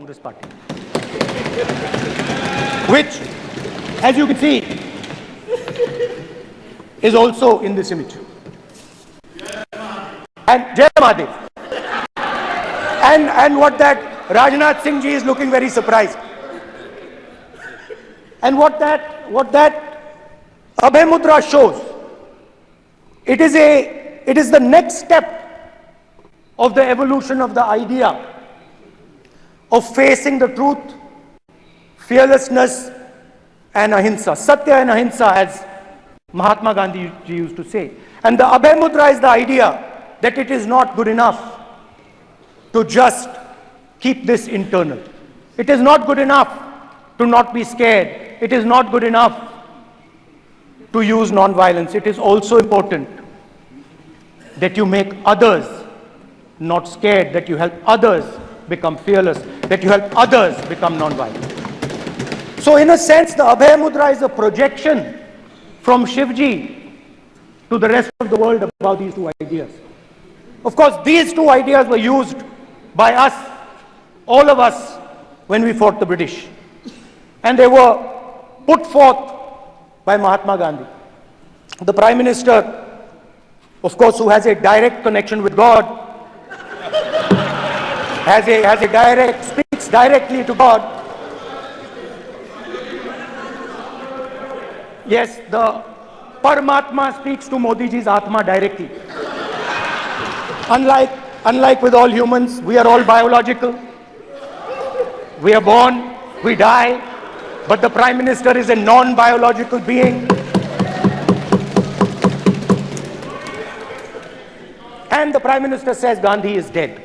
Congress Party, which, as you can see, is also in this image. And Jai Mahadev. And what that Rajnath Singh ji is looking very surprised. And what that Abhay Mudra shows, it is the next step of the evolution of the idea of facing the truth, fearlessness and ahimsa. Satya and ahimsa, as Mahatma Gandhi ji used to say. And the Abhay Mudra is the idea that it is not good enough to just keep this internal. It is not good enough to not be scared. It is not good enough to use non-violence. It is also important that you make others not scared, that you help others become fearless, that you help others become non-violent. So in a sense, the Abhay Mudra is a projection from Shivji to the rest of the world about these two ideas. Of course, these two ideas were used by us, all of us, when we fought the British. And they were put forth by Mahatma Gandhi. The Prime Minister, of course, who has a direct connection with God, speaks directly to God. Yes, the Paramatma speaks to Modi ji's Atma directly. Unlike with all humans, we are all biological. We are born, we die, but the Prime Minister is a non-biological being. And the Prime Minister says Gandhi is dead.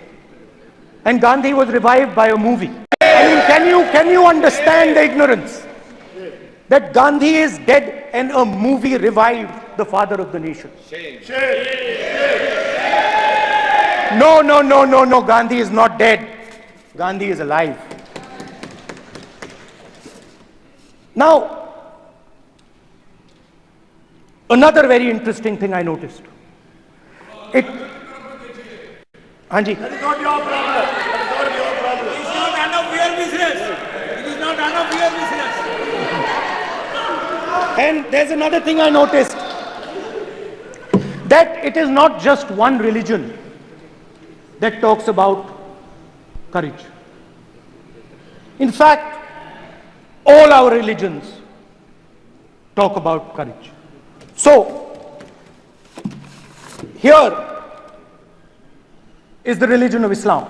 And Gandhi was revived by a movie. I mean, can you understand the ignorance? That Gandhi is dead and a movie revived the father of the nation. No, Gandhi is not dead. Gandhi is alive. Now, another very interesting thing I noticed. Hanji. That is not your problem. That is not your problem. It is not none of your business. It is not none of your business. And there's another thing I noticed. That it is not just one religion that talks about courage. In fact, all our religions talk about courage. So, here is the religion of Islam.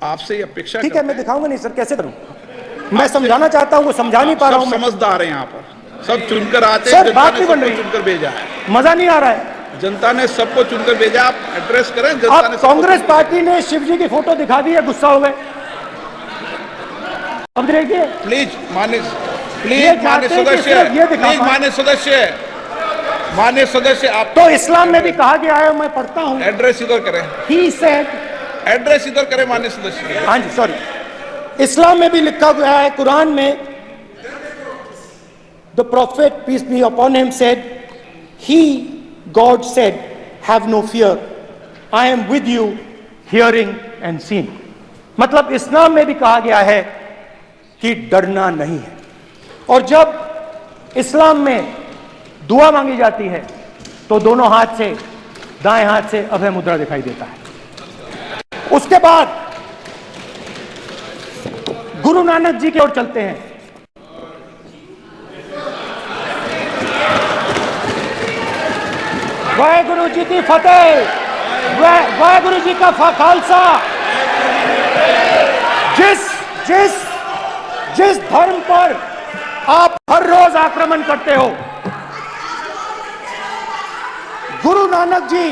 आपसे ये अपेक्षा ठीक है, मैं दिखाऊंगा नहीं sir, कैसे करूं? मैं समझाना चाहता हूं, वो समझा नहीं पा रहा हूं। समझदार हैं यहाँ पर, सब चुनकर आते हैं। सर, बात नहीं बन रही, चुनकर भेजा है, मजा नहीं आ रहा है। जनता ने सबको चुनकर भेजा, आप एड्रेस करें। जनता आप कांग्रेस पार्टी ने शिवजी की फोटो दिखा दी है, गुस्सा हो गए। अब देखिए, प्लीज मान्य सदस्य, आप तो इस्लाम में भी कहा गया है, मैं पढ़ता हूं। एड्रेस इधर करें। He said, एड्रेस इधर करें मान्य सदस्य। हाँ जी, सॉरी। इस्लाम में भी लिखा गया है, कुरान में, the prophet, peace be upon him, said, God said, have no fear. I am with you, hearing and seeing. मतलब इस्लाम में भी कहा गया है कि डरना नहीं है। और जब इस्लाम में दुआ मांगी जाती है तो दोनों हाथ से, दाएं हाथ से अभय मुद्रा दिखाई देता है। उसके बाद गुरु नानक जी की ओर चलते हैं। वाहेगुरु जी की फतेह, वाहेगुरु जी का खालसा। जिस धर्म पर आप हर रोज आक्रमण करते हो, गुरु नानक जी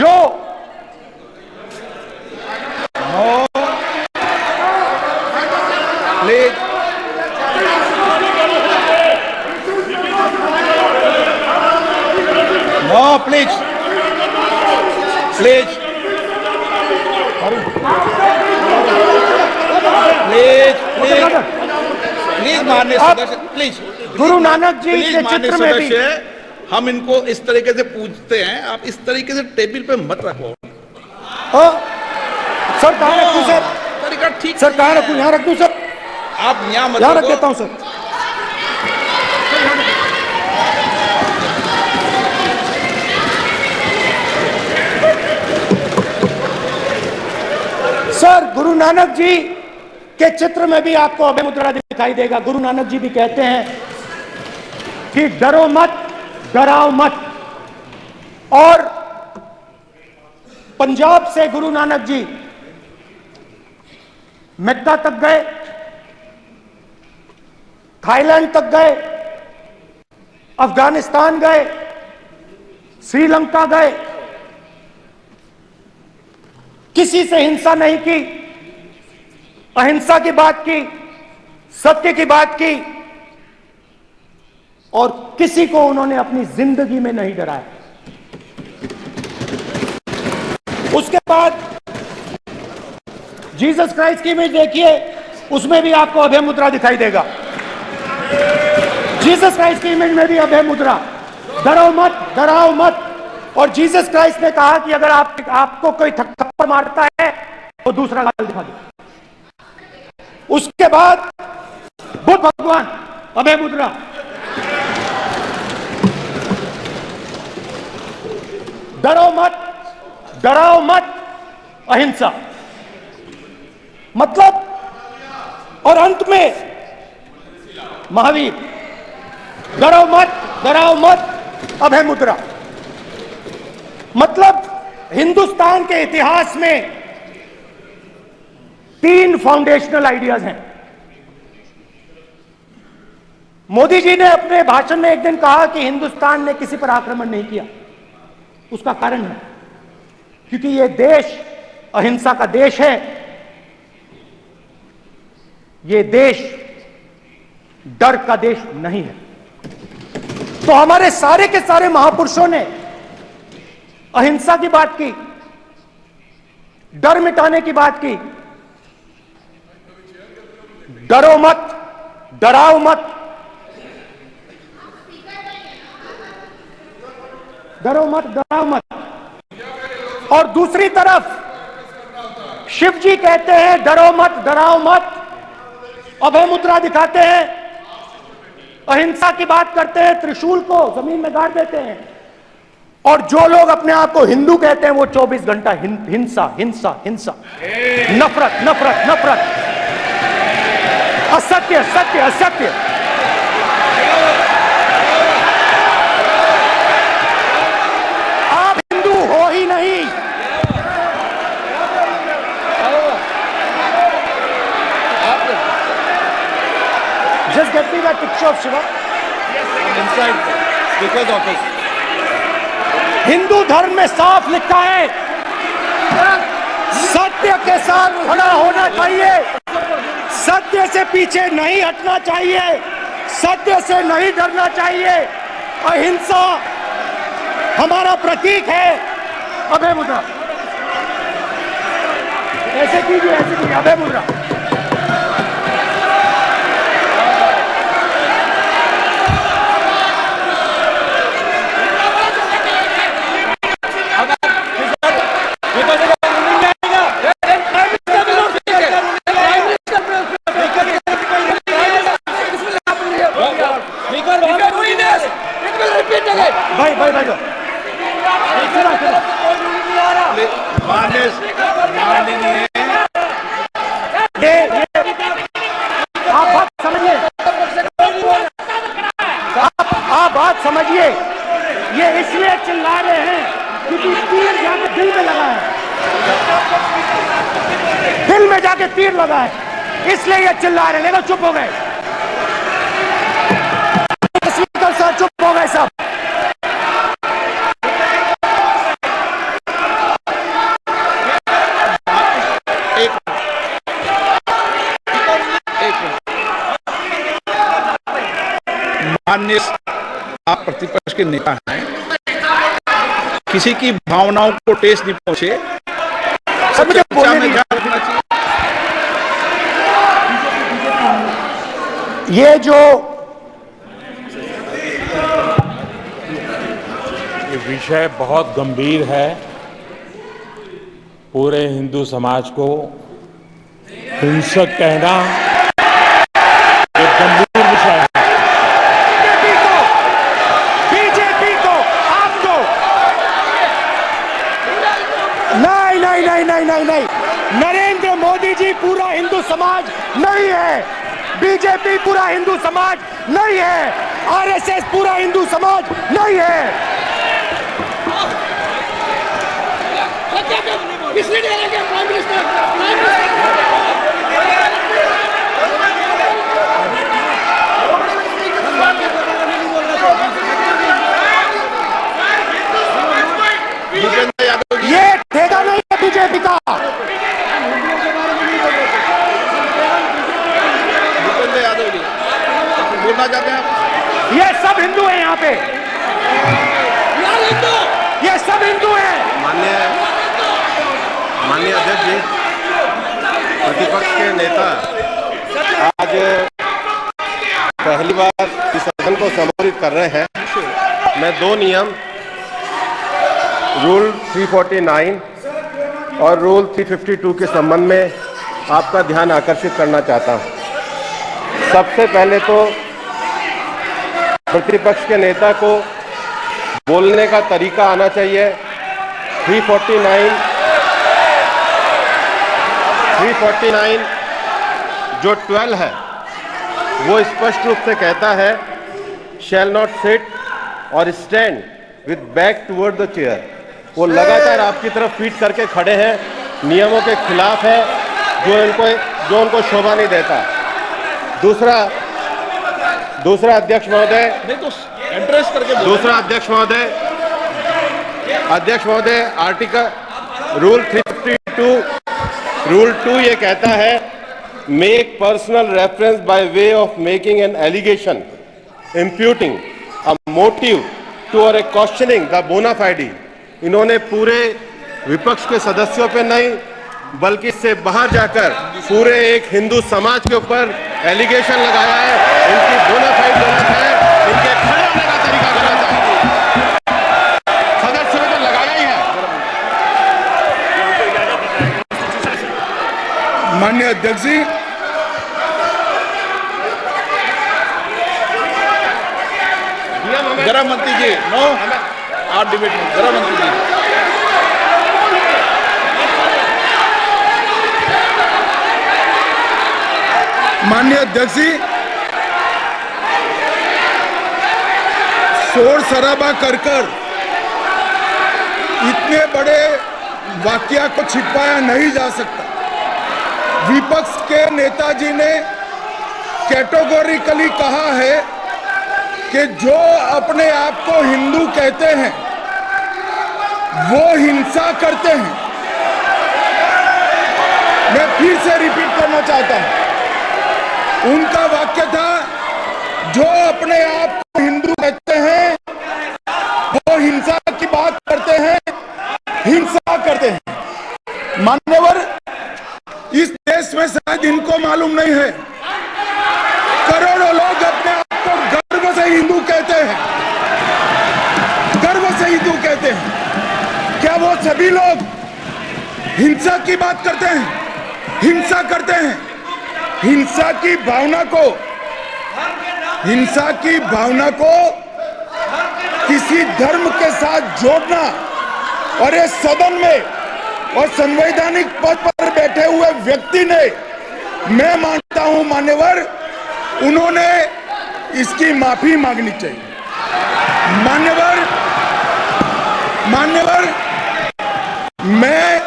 जो प्लीज माननीय सदस्य, प्लीज गुरु नानक जी प्लीज के माननीय चित्र में भी सदस्य, हम इनको इस तरीके से पूछते हैं, आप इस तरीके से टेबल पे मत रखो। सर कहाँ रखूं सर? तरीका ठीक सर कहाँ नहीं रखूं? है। यहाँ रख दूं सर? आप यहाँ मत यहाँ रख रखो। देता हूं सर। सर गुरु नानक जी के चित्र में भी आपको अभय मुद्रा दिखाई देगा। गुरु नानक जी भी कहते हैं कि डरो मत, डराओ मत। और पंजाब से गुरु नानक जी मेक्का तक गए, थाईलैंड तक गए, अफगानिस्तान गए, श्रीलंका गए, किसी से हिंसा नहीं की, अहिंसा की बात की, सत्य की बात की, और किसी को उन्होंने अपनी जिंदगी में नहीं डराया। उसके बाद जीसस क्राइस्ट की इमेज देखिए, उसमें भी आपको अभय मुद्रा दिखाई देगा। जीसस क्राइस्ट की इमेज में भी अभय मुद्रा, डरो मत, डराओ मत। और जीसस क्राइस्ट ने कहा कि अगर आपको कोई थप्पड़ मारता है तो दूसरा गाल दिखा दो। उसके बाद बुद्ध भगवान, अभय मुद्रा। डरो मत, डराओ मत, अहिंसा। मतलब, और अंत में महावीर, डरो मत, डराओ मत, अभय मुद्रा। मतलब हिंदुस्तान के इतिहास में 3 फाउंडेशनल आइडियाज हैं। मोदी जी ने अपने भाषण में एक दिन कहा कि हिंदुस्तान ने किसी पर आक्रमण नहीं किया। उसका कारण है क्योंकि यह देश अहिंसा का देश है। यह देश डर का देश नहीं है। तो हमारे सारे के सारे महापुरुषों ने अहिंसा की बात की, डर मिटाने की बात की। डरो मत, डराओ मत, डरो मत, डराओ मत। और दूसरी तरफ शिव जी कहते हैं डरो मत, डराओ मत, अभय मुद्रा दिखाते हैं, अहिंसा की बात करते हैं, त्रिशूल को जमीन में गाड़ देते हैं। और जो लोग अपने आप को हिंदू कहते हैं वो 24 घंटा हिंसा, हिंसा, हिंसा, नफरत, नफरत, नफरत, असत्य, सत्य, असत्य। आप हिंदू हो ही नहीं। Just get me that picture of Shiva. inside speaker's office. Hindu धर्म में साफ लिखा है, सत्य के साथ खड़ा होना चाहिए, सत्य से पीछे नहीं हटना चाहिए, सत्य से नहीं डरना चाहिए। अहिंसा हमारा प्रतीक है। अभय मुद्रा, ऐसे कीजिए, ऐसे कीजिए, अभय मुद्रा। भाई भाई भाई माननीय ये आप बात समझिए, आप बात समझिए। ये इसलिए चिल्ला रहे हैं क्योंकि तीर जाके दिल में लगा है, दिल में जाके तीर लगा है, इसलिए ये चिल्ला रहे हैं। लेकिन चुप हो गए, स्पीकर साहब चुप हो गए सब। माननीय, आप प्रतिपक्ष के नेता हैं, किसी की भावनाओं को ठेस नहीं पहुंचे, सब मुझे चर्चा बोलने में दीजिए। ध्यान रखना चाहिए। ये जो विषय बहुत गंभीर है। पूरे हिंदू समाज को हिंसक कहना एक गंभीर विषय है। बीजेपी को आपको नहीं, नरेंद्र मोदी जी पूरा हिंदू समाज नहीं है, बीजेपी पूरा हिंदू समाज नहीं है, आरएसएस पूरा हिंदू समाज नहीं है। ये ठेका नहीं है बीजेपी का। बोलना चाहते हैं आप? ये सब हिंदू हैं यहाँ पे, ये सब हिंदू हैं। माननीय अध्यक्ष जी, प्रतिपक्ष के नेता आज पहली बार इस सदन को संबोधित कर रहे हैं। मैं दो नियम रूल 349 और रूल 352 के संबंध में आपका ध्यान आकर्षित करना चाहता हूं। सबसे पहले तो प्रतिपक्ष के नेता को बोलने का तरीका आना चाहिए। 349 जो 12 है वो स्पष्ट रूप से कहता है शैल नॉट सिट और stand with back toward the chair. वो लगातार आपकी तरफ पीठ करके खड़े हैं, नियमों के खिलाफ है, जो उनको शोभा नहीं देता। दूसरा अध्यक्ष महोदय, अध्यक्ष महोदय, आर्टिकल रूल 352 रूल 2 ये कहता है make personal reference by way of making an allegation imputing a motive to or questioning the bona fide. इन्होंने पूरे विपक्ष के सदस्यों पे नहीं बल्कि इससे बाहर जाकर पूरे एक हिंदू समाज के ऊपर एलिगेशन लगाया है। इनकी बोनाफाइड गलत है, इनके खड़े होने का तरीका गलत है। सदस्यों ने तो लगाया ही है। माननीय अध्यक्ष जी, गृह मंत्री जी, नो आप डिबेट में गृह मंत्री जी। माननीय अध्यक्ष जी, शोर शराबा कर इतने बड़े वाकया को छिपाया नहीं जा सकता। विपक्ष के नेताजी ने कैटेगोरिकली कहा है कि जो अपने आप को हिंदू कहते हैं वो हिंसा करते हैं। मैं फिर से रिपीट करना चाहता हूं, उनका वाक्य था जो अपने आप को हिंदू कहते हैं वो हिंसा की बात करते हैं, हिंसा करते हैं। मान्यवर, इस देश में शायद इनको मालूम नहीं है, करोड़ों लोग अपने आप को गर्व से हिंदू कहते हैं, गर्व से हिंदू कहते हैं। क्या वो सभी लोग हिंसा की बात करते हैं, हिंसा करते हैं? हिंसा की भावना को किसी धर्म के साथ जोड़ना और इस सदन में और संवैधानिक पद पर बैठे हुए व्यक्ति ने, मैं मानता हूं मान्यवर, उन्होंने इसकी माफी मांगनी चाहिए। मान्यवर, मैं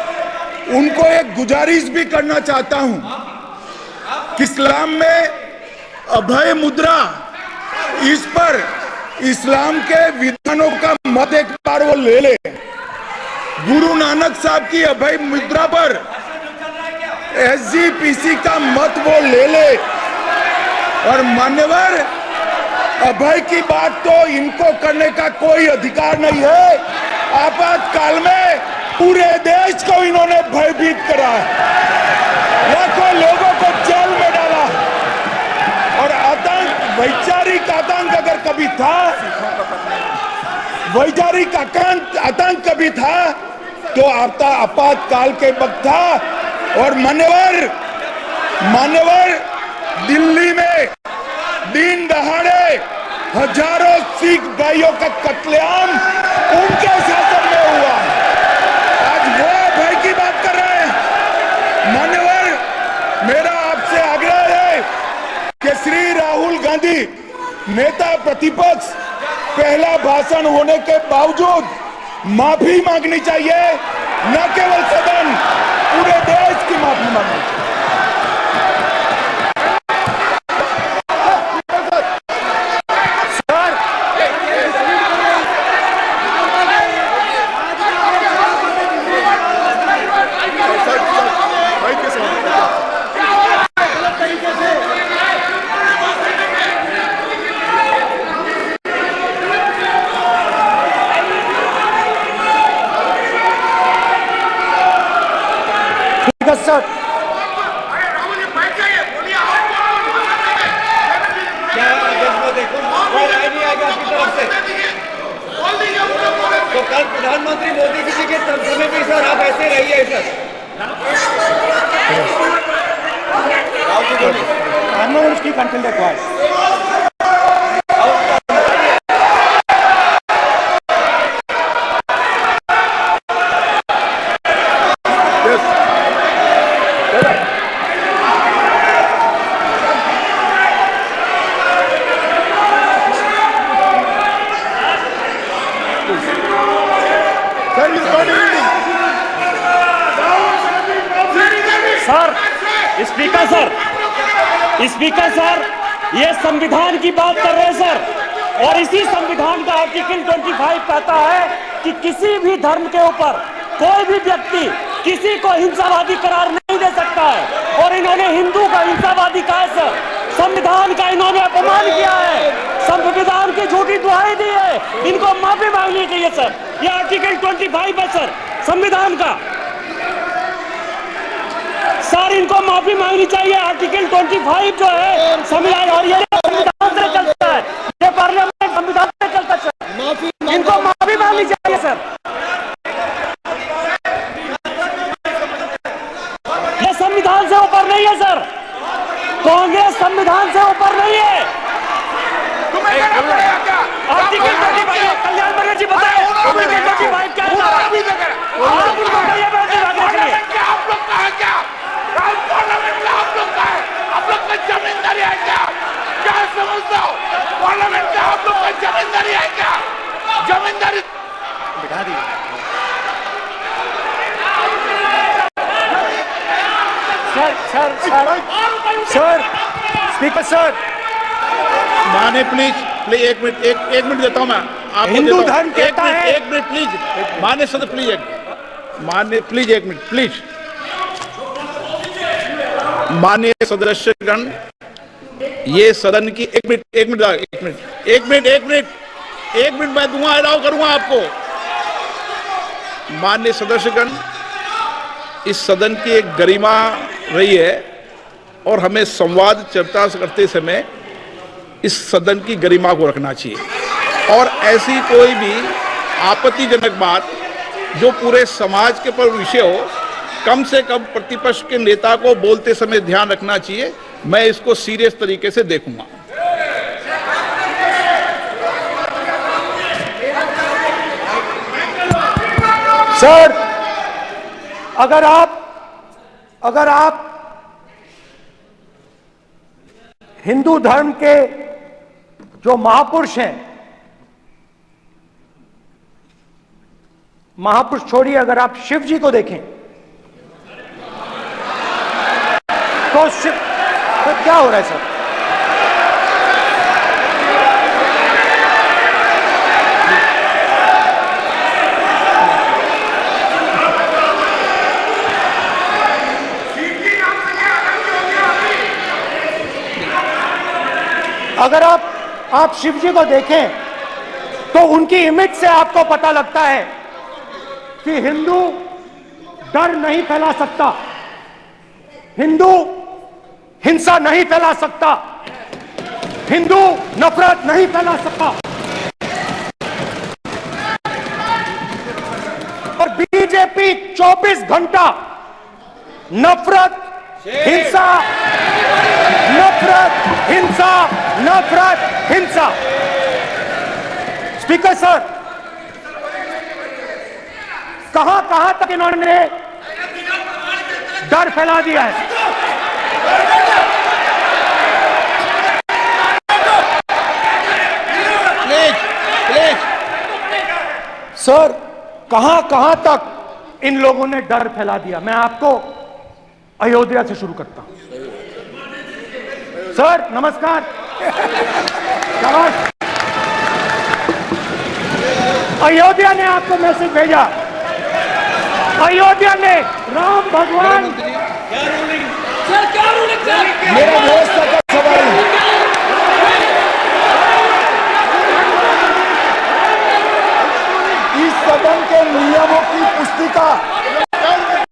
उनको एक गुजारिश भी करना चाहता हूं कि इस्लाम में अभय मुद्रा, इस पर इस्लाम के विधानों का मत एक बार वो ले ले। गुरु नानक साहब की अभय मुद्रा पर एसजीपीसी का मत वो ले ले। और मान्यवर, अभय की बात तो इनको करने का कोई अधिकार नहीं है। आपातकाल में पूरे देश को इन्होंने भयभीत करा है, लाखों लोगों को जेल में डाला। और आतंक, वैचारिक आतंक अगर कभी था, वैचारिक आतंक कभी था तो आपातकाल के वक्त था। और मान्यवर दिल्ली में दिन दहाड़े हजारों सिख भाइयों का कत्लेआम उनके शासन में हुआ। आज वो भय की बात कर रहे हैं। मान्यवर, मेरा आपसे आग्रह है कि श्री राहुल गांधी नेता प्रतिपक्ष पहला भाषण होने के बावजूद माफी मांगनी चाहिए, न केवल सदन, पूरे देश की माफी मांगनी चाहिए। सर, तो कल प्रधानमंत्री मोदी जी के तर्जुमे में सर आप ऐसे रहिए sir. I'm not going to speak until they're quiet. Speaker sir, ये संविधान की बात कर रहे हैं सर, और इसी संविधान का आर्टिकल 25 कहता है कि किसी भी धर्म के ऊपर कोई भी व्यक्ति किसी को हिंसावादी करार नहीं दे सकता है। और इन्होंने हिंदू का हिंसावादी कहा है सर। संविधान का इन्होंने अपमान किया है, संविधान की झूठी दुहाई दी है। इनको माफी मांगनी चाहिए सर। ये आर्टिकल 25 है सर संविधान का। सर इनको माफी मांगनी चाहिए। आर्टिकल 25 जो है संविधान, और ये संविधान से चलता है, ये पार्लियामेंट संविधान से चलता है सर। इनको माफी मांगनी चाहिए सर। ये संविधान से ऊपर नहीं है सर। कांग्रेस संविधान से ऊपर नहीं है। आर्टिकल 25 कल्याण बनर्जी बताए आर्टिकल 25 क्या है? आप उनको कहिए आप लोग का है क्या? पार्लियामेंट में आप लोग का है? आप लोग का जमींदारी है क्या? क्या समझते हो? पार्लियामेंट में आप लोग का जमींदारी है क्या? जमींदारी बिठा दी। सर, स्पीकर सर, माने प्लीज एक मिनट देता हूं मैं आपको। हिंदू धर्म कहता है। एक मिनट प्लीज माने सदस्य प्लीज एक मिनट प्लीज। माननीय सदस्यगण, ये सदन की एक मिनट मैं दूंगा, अलाउ करूंगा आपको। माननीय सदस्यगण, इस सदन की एक गरिमा रही है और हमें संवाद चर्चा करते समय इस सदन की गरिमा को रखना चाहिए। और ऐसी कोई भी आपत्तिजनक बात जो पूरे समाज के पर विषय हो, कम से कम प्रतिपक्ष के नेता को बोलते समय ध्यान रखना चाहिए। मैं इसको सीरियस तरीके से देखूंगा। सर, अगर आप हिंदू धर्म के जो महापुरुष हैं, महापुरुष छोड़िए, अगर आप शिव जी को देखें तो क्या हो रहा है सर? अगर आप शिव जी को देखें तो उनकी इमेज से आपको पता लगता है कि हिंदू डर नहीं फैला सकता, हिंदू हिंसा नहीं फैला सकता, हिंदू नफरत नहीं फैला सकता। बीजेपी 24 घंटा नफरत, हिंसा, नफरत, हिंसा, नफरत, हिंसा। स्पीकर सर, कहां कहां तक इन्होंने डर फैला दिया है? सर, कहां कहां तक इन लोगों ने डर फैला दिया? मैं आपको अयोध्या से शुरू करता हूं। सर नमस्कार। शाबाश। अयोध्या ने आपको मैसेज भेजा। अयोध्या ने राम भगवान। मेरा व्यवस्था का सवाल है। इस सदन के नियमों की पुस्तिका,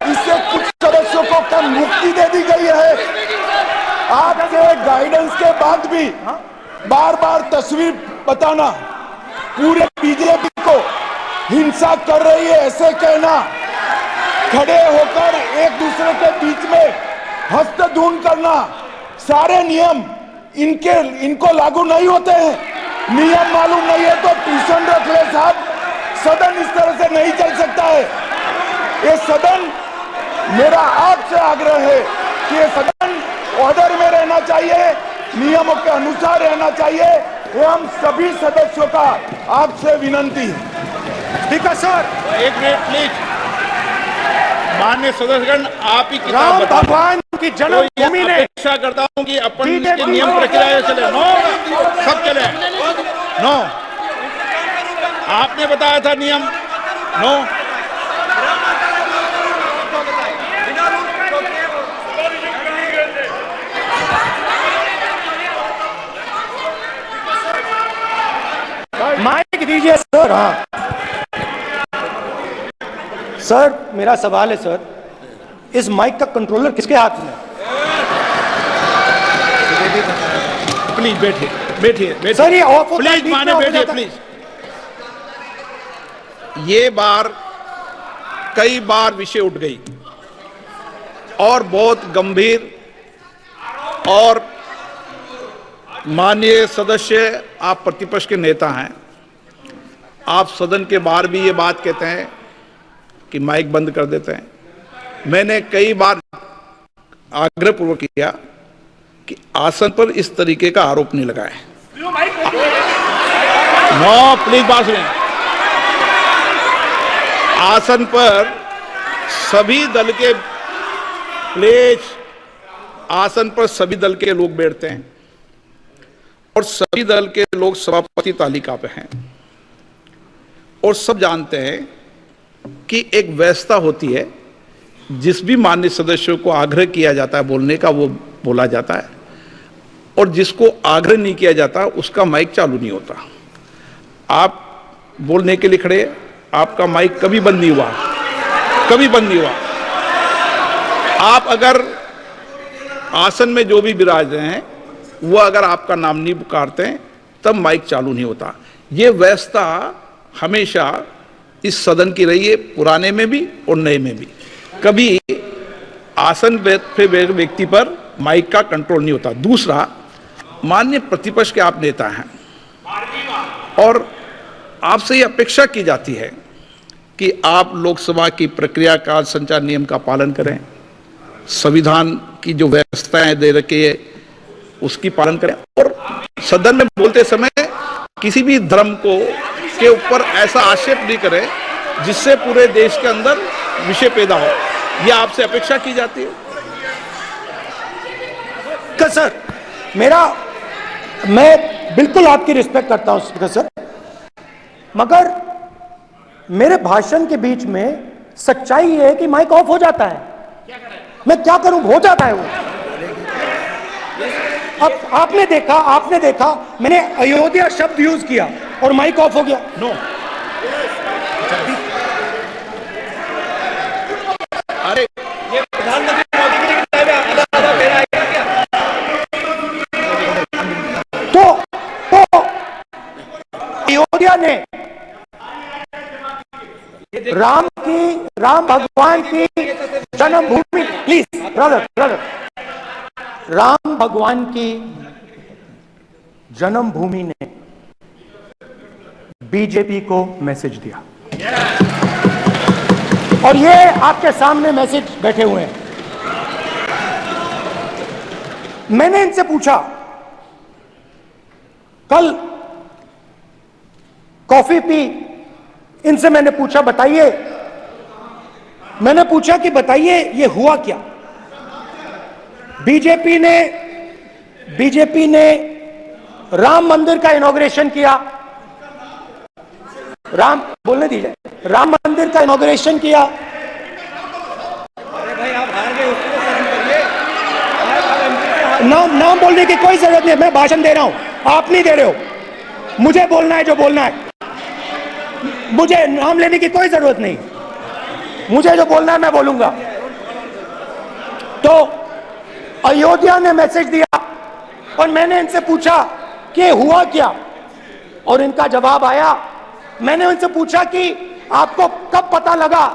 इससे कुछ सदस्यों को क्या मुक्ति दे दी गई है? आपके गाइडेंस के बाद भी बार बार तस्वीर बताना, पूरे बीजेपी को हिंसा कर रही है ऐसे कहना, खड़े होकर एक दूसरे के बीच में हस्तधून करना, सारे नियम इनको लागू नहीं होते हैं। नियम मालूम नहीं है तो ट्यूशन रख ले साहब। सदन इस तरह से नहीं चल सकता है। ये सदन, मेरा आपसे आग्रह है कि ये सदन ऑर्डर में रहना चाहिए, नियमों के अनुसार रहना चाहिए। ये हम सभी सदस्यों का आपसे विनंती है। स्पीकर सर, एक मिनट प्लीज। माननीय सदस्यगण, आप ही किताब राम बताएं। भगवान की जन्मभूमि ने अपेक्षा करता हूं कि अपन इसके नियम प्रक्रिया चले। नो, सब चले। नो, आपने बताया था नियम। नो, माइक दीजिए सर। हाँ सर, मेरा सवाल है सर, इस माइक का कंट्रोलर किसके हाथ में है? प्लीज बैठिए, बैठिए सर ये ऑफ होता है, प्लीज बीच में माने ऑफ हो बैठिए जाता है। प्लीज। ये बार कई बार विषय उठ गई और बहुत गंभीर, और माननीय सदस्य, आप प्रतिपक्ष के नेता हैं, आप सदन के बाहर भी ये बात कहते हैं कि माइक बंद कर देते हैं। मैंने कई बार आग्रहपूर्वक किया कि आसन पर इस तरीके का आरोप नहीं लगाए। नो, प्लीज बात सुनिए। आसन पर सभी दल के, प्लीज, आसन पर सभी दल के लोग बैठते हैं और सभी दल के लोग सभापति तालिका पे हैं और सब जानते हैं कि एक व्यवस्था होती है, जिस भी माननीय सदस्यों को आग्रह किया जाता है बोलने का वो बोला जाता है, और जिसको आग्रह नहीं किया जाता उसका माइक चालू नहीं होता। आप बोलने के लिए खड़े, आपका माइक कभी बंद नहीं हुआ, कभी बंद नहीं हुआ। आप अगर आसन में जो भी विराज रहे हैं वो अगर आपका नाम नहीं पुकारते हैं तब माइक चालू नहीं होता। ये व्यवस्था हमेशा इस सदन की रही है, पुराने में भी और नए में भी। कभी आसन पे व्यक्ति पर माइक का कंट्रोल नहीं होता। दूसरा, माननीय प्रतिपक्ष के आप नेता हैं और आपसे ये अपेक्षा की जाती है कि आप लोकसभा की प्रक्रिया का, संचार नियम का पालन करें, संविधान की जो व्यवस्थाएं दे रखी है उसकी पालन करें, और सदन में बोलते समय किसी भी धर्म को के ऊपर ऐसा आक्षेप नहीं करें जिससे पूरे देश के अंदर विषय पैदा हो। यह आपसे अपेक्षा की जाती है। सर, मैं बिल्कुल आपकी रिस्पेक्ट करता हूं स्पीकर सर, मगर मेरे भाषण के बीच में सच्चाई ये है कि माइक ऑफ हो जाता है। मैं क्या करूं, हो जाता है वो। अब आपने देखा मैंने अयोध्या शब्द यूज किया और माइक ऑफ हो गया। नो, अरे ये प्रधानमंत्री मोदी की किताब है, तो अयोध्या ने राम भगवान की जन्मभूमि, प्लीज ब्रदर, राम भगवान की जन्मभूमि ने बीजेपी को मैसेज दिया, और ये आपके सामने मैसेज बैठे हुए हैं। मैंने इनसे पूछा, कल कॉफी पी, इनसे मैंने पूछा बताइए, मैंने पूछा कि बताइए ये हुआ क्या। बीजेपी ने राम मंदिर का इनॉग्रेशन किया, बोलने दीजिए, राम मंदिर का इनॉग्रेशन किया। नाम बोलने की कोई जरूरत नहीं है, मैं भाषण दे रहा हूं, आप नहीं दे रहे हो। मुझे बोलना है जो बोलना है, मुझे नाम लेने की कोई जरूरत नहीं, मुझे जो बोलना है मैं बोलूंगा। तो अयोध्या ने मैसेज दिया और मैंने इनसे पूछा कि हुआ क्या, और इनका जवाब आया। मैंने उनसे पूछा कि आपको कब पता लगा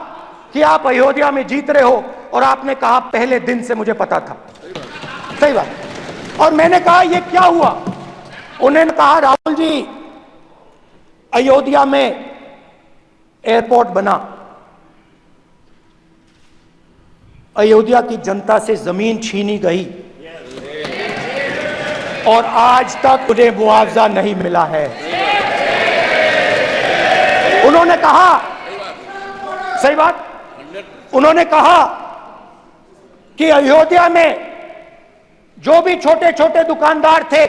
कि आप अयोध्या में जीत रहे हो, और आपने कहा पहले दिन से मुझे पता था। सही बात। और मैंने कहा ये क्या हुआ, उन्होंने कहा राहुल जी अयोध्या में एयरपोर्ट बना, अयोध्या की जनता से जमीन छीनी गई, और आज तक मुझे मुआवजा नहीं मिला है। उन्होंने कहा, सही बात, उन्होंने कहा कि अयोध्या में जो भी छोटे छोटे दुकानदार थे,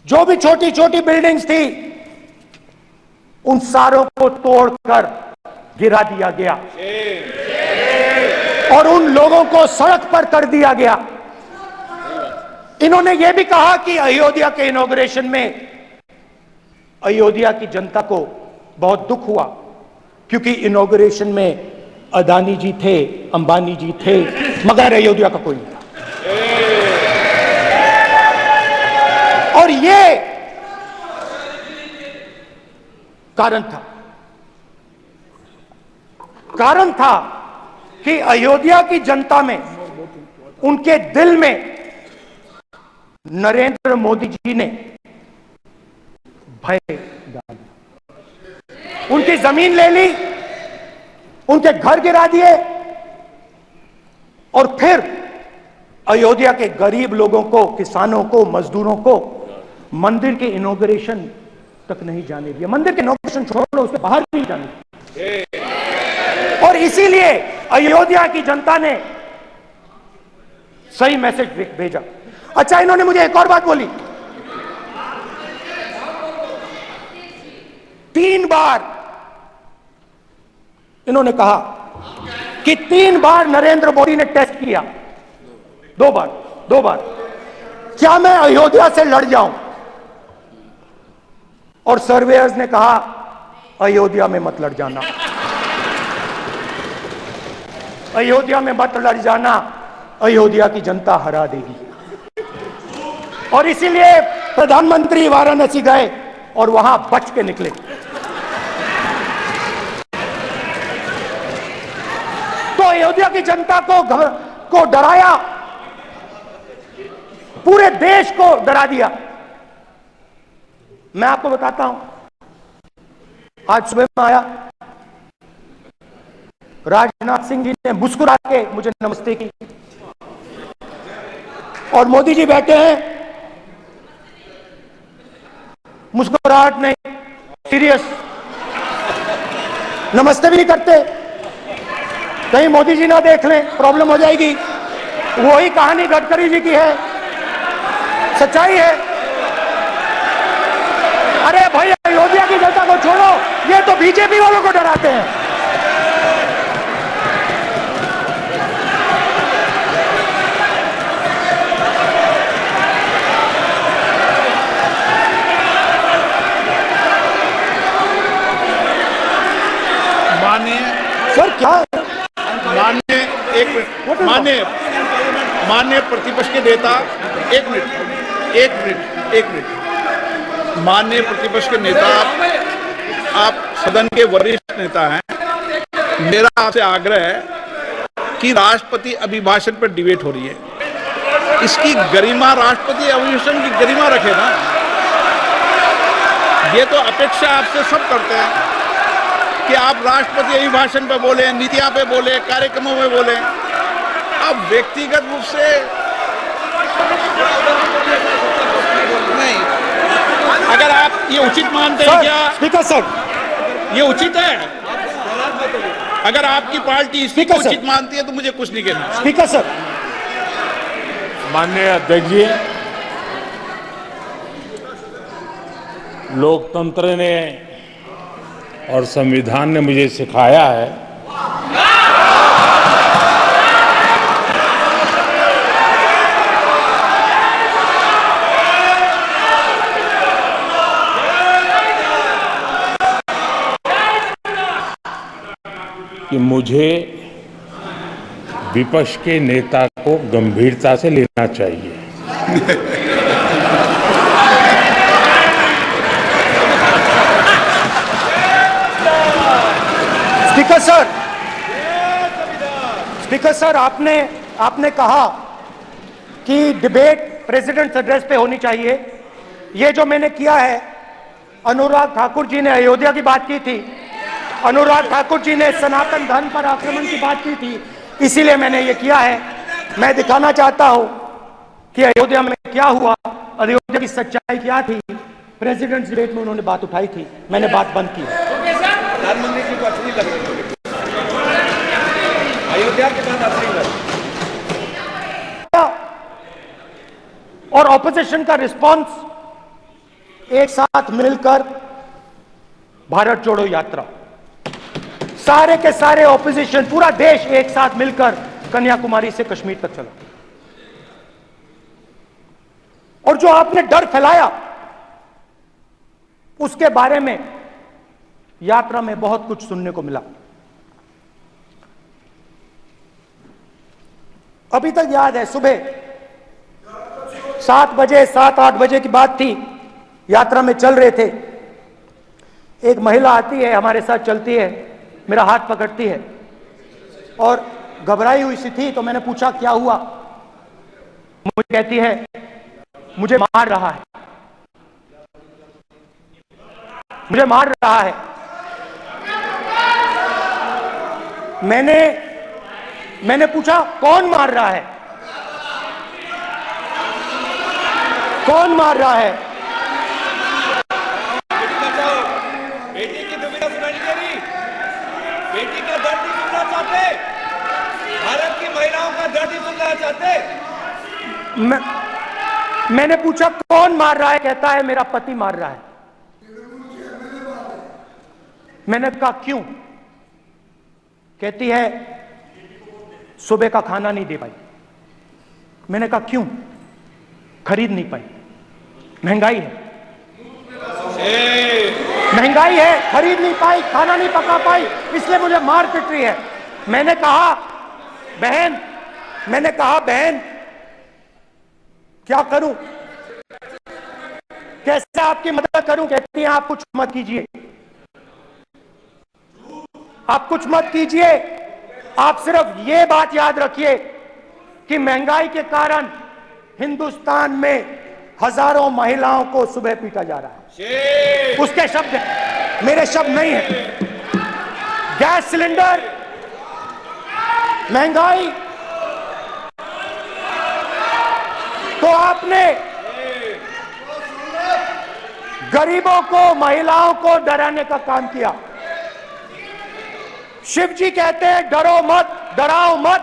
जो भी छोटी छोटी बिल्डिंग्स थी, उन सारों को तोड़कर गिरा दिया गया और उन लोगों को सड़क पर कर दिया गया। इन्होंने यह भी कहा कि अयोध्या के इनॉग्रेशन में अयोध्या की जनता को बहुत दुख हुआ, क्योंकि इनॉग्रेशन में अदानी जी थे, अंबानी जी थे, मगर अयोध्या का कोई नहीं था। और ये कारण था कि अयोध्या की जनता में, उनके दिल में नरेंद्र मोदी जी ने भय डाल दिया। उनकी जमीन ले ली, उनके घर गिरा दिए, और फिर अयोध्या के गरीब लोगों को, किसानों को, मजदूरों को मंदिर के इनॉग्रेशन तक नहीं जाने दिया। मंदिर के इनॉग्रेशन छोड़ो, उसके बाहर नहीं जाने दिया। और इसीलिए अयोध्या की जनता ने सही मैसेज भेजा। अच्छा, इन्होंने मुझे एक और बात बोली, 3 बार इन्होंने कहा कि 3 बार नरेंद्र मोदी ने टेस्ट किया, 2 बार क्या मैं अयोध्या से लड़ जाऊं, और सर्वेयर्स ने कहा अयोध्या में मत लड़ जाना, अयोध्या में मत लड़ जाना, अयोध्या की जनता हरा देगी। और इसीलिए प्रधानमंत्री वाराणसी गए और वहां बच के निकले। तो अयोध्या की जनता को डराया, पूरे देश को डरा दिया। मैं आपको बताता हूं, आज सुबह में आया, राजनाथ सिंह जी ने मुस्कुरा के मुझे नमस्ते की, और मोदी जी बैठे हैं, मुस्कुराहट नहीं, सीरियस, नमस्ते भी नहीं करते, कहीं मोदी जी ना देख लें, प्रॉब्लम हो जाएगी। वही कहानी गडकरी जी की है, सच्चाई है। अरे भाई, अयोध्या की जनता को छोड़ो, ये तो बीजेपी वालों को डराते हैं। सर क्या माननीय प्रतिपक्ष के नेता, एक मिनट, माननीय प्रतिपक्ष के नेता, आप सदन के वरिष्ठ नेता हैं, मेरा आपसे आग्रह है कि राष्ट्रपति अभिभाषण पर डिबेट हो रही है, इसकी गरिमा, राष्ट्रपति अभिभाषण की गरिमा रखे ना। ये तो अपेक्षा आपसे सब करते हैं कि आप राष्ट्रपति अभिभाषण पे बोले, नीतियां पे बोले, कार्यक्रमों में बोले। अब व्यक्तिगत रूप से नहीं, अगर आप ये उचित मानते हैं क्या? स्पीकर सर, ये उचित है? अगर आपकी पार्टी इसको स्पीकर सर। उचित मानती है तो मुझे कुछ नहीं कहना। स्पीकर सर, माननीय अध्यक्ष जी, लोकतंत्र ने और संविधान ने मुझे सिखाया है कि मुझे विपक्ष के नेता को गंभीरता से लेना चाहिए। स्पीकर सर, आपने कहा कि डिबेट प्रेसिडेंट्स एड्रेस पे होनी चाहिए। ये जो मैंने किया है, अनुराग ठाकुर जी ने अयोध्या की बात की थी, अनुराग ठाकुर जी ने सनातन धर्म पर आक्रमण की बात की थी, इसीलिए मैंने ये किया है। मैं दिखाना चाहता हूं कि अयोध्या में क्या हुआ, अयोध्या की सच्चाई क्या थी। प्रेसिडेंट्स डिबेट में उन्होंने बात उठाई थी, मैंने बात बंद की। प्रधानमंत्री जी को अच्छी लग रही है अयोध्या के बाद अच्छी लग रही। और ऑपोजिशन का रिस्पांस, एक साथ मिलकर भारत जोड़ो यात्रा, सारे के सारे ऑपोजिशन, पूरा देश एक साथ मिलकर कन्याकुमारी से कश्मीर तक चला। और जो आपने डर फैलाया, उसके बारे में यात्रा में बहुत कुछ सुनने को मिला। अभी तक याद है, सुबह 7 बजे, 7-8 बजे की बात थी, यात्रा में चल रहे थे। एक महिला आती है, हमारे साथ चलती है, मेरा हाथ पकड़ती है और घबराई हुई सी थी। तो मैंने पूछा क्या हुआ, मुझे कहती है मुझे मार रहा है, मुझे मार रहा है। मैंने पूछा कौन मार रहा है, कौन मार रहा है? बेटी की दुविधा सुनाई दे रही, बेटी का दर्द नहीं सुनना चाहते, भारत की महिलाओं का दर्द नहीं सुनना चाहते। मैंने पूछा कौन मार रहा है, कहता है मेरा पति मार रहा है। मैंने कहा क्यों? कहती है सुबह का खाना नहीं दे पाई। मैंने कहा क्यों? खरीद नहीं पाई, महंगाई है, महंगाई है, खरीद नहीं पाई, खाना नहीं पका पाई, इसलिए मुझे मार पिट रही है। मैंने कहा बहन क्या करूं, कैसे आपकी मदद करूं? कहती हैं आप कुछ मत कीजिए, आप कुछ मत कीजिए, आप सिर्फ ये बात याद रखिए कि महंगाई के कारण हिंदुस्तान में हजारों महिलाओं को सुबह पीटा जा रहा है। उसके शब्द हैं, मेरे शब्द नहीं है। गैस सिलेंडर, महंगाई, तो आपने गरीबों को, महिलाओं को डराने का काम किया। शिव जी कहते हैं डरो मत, डराओ मत।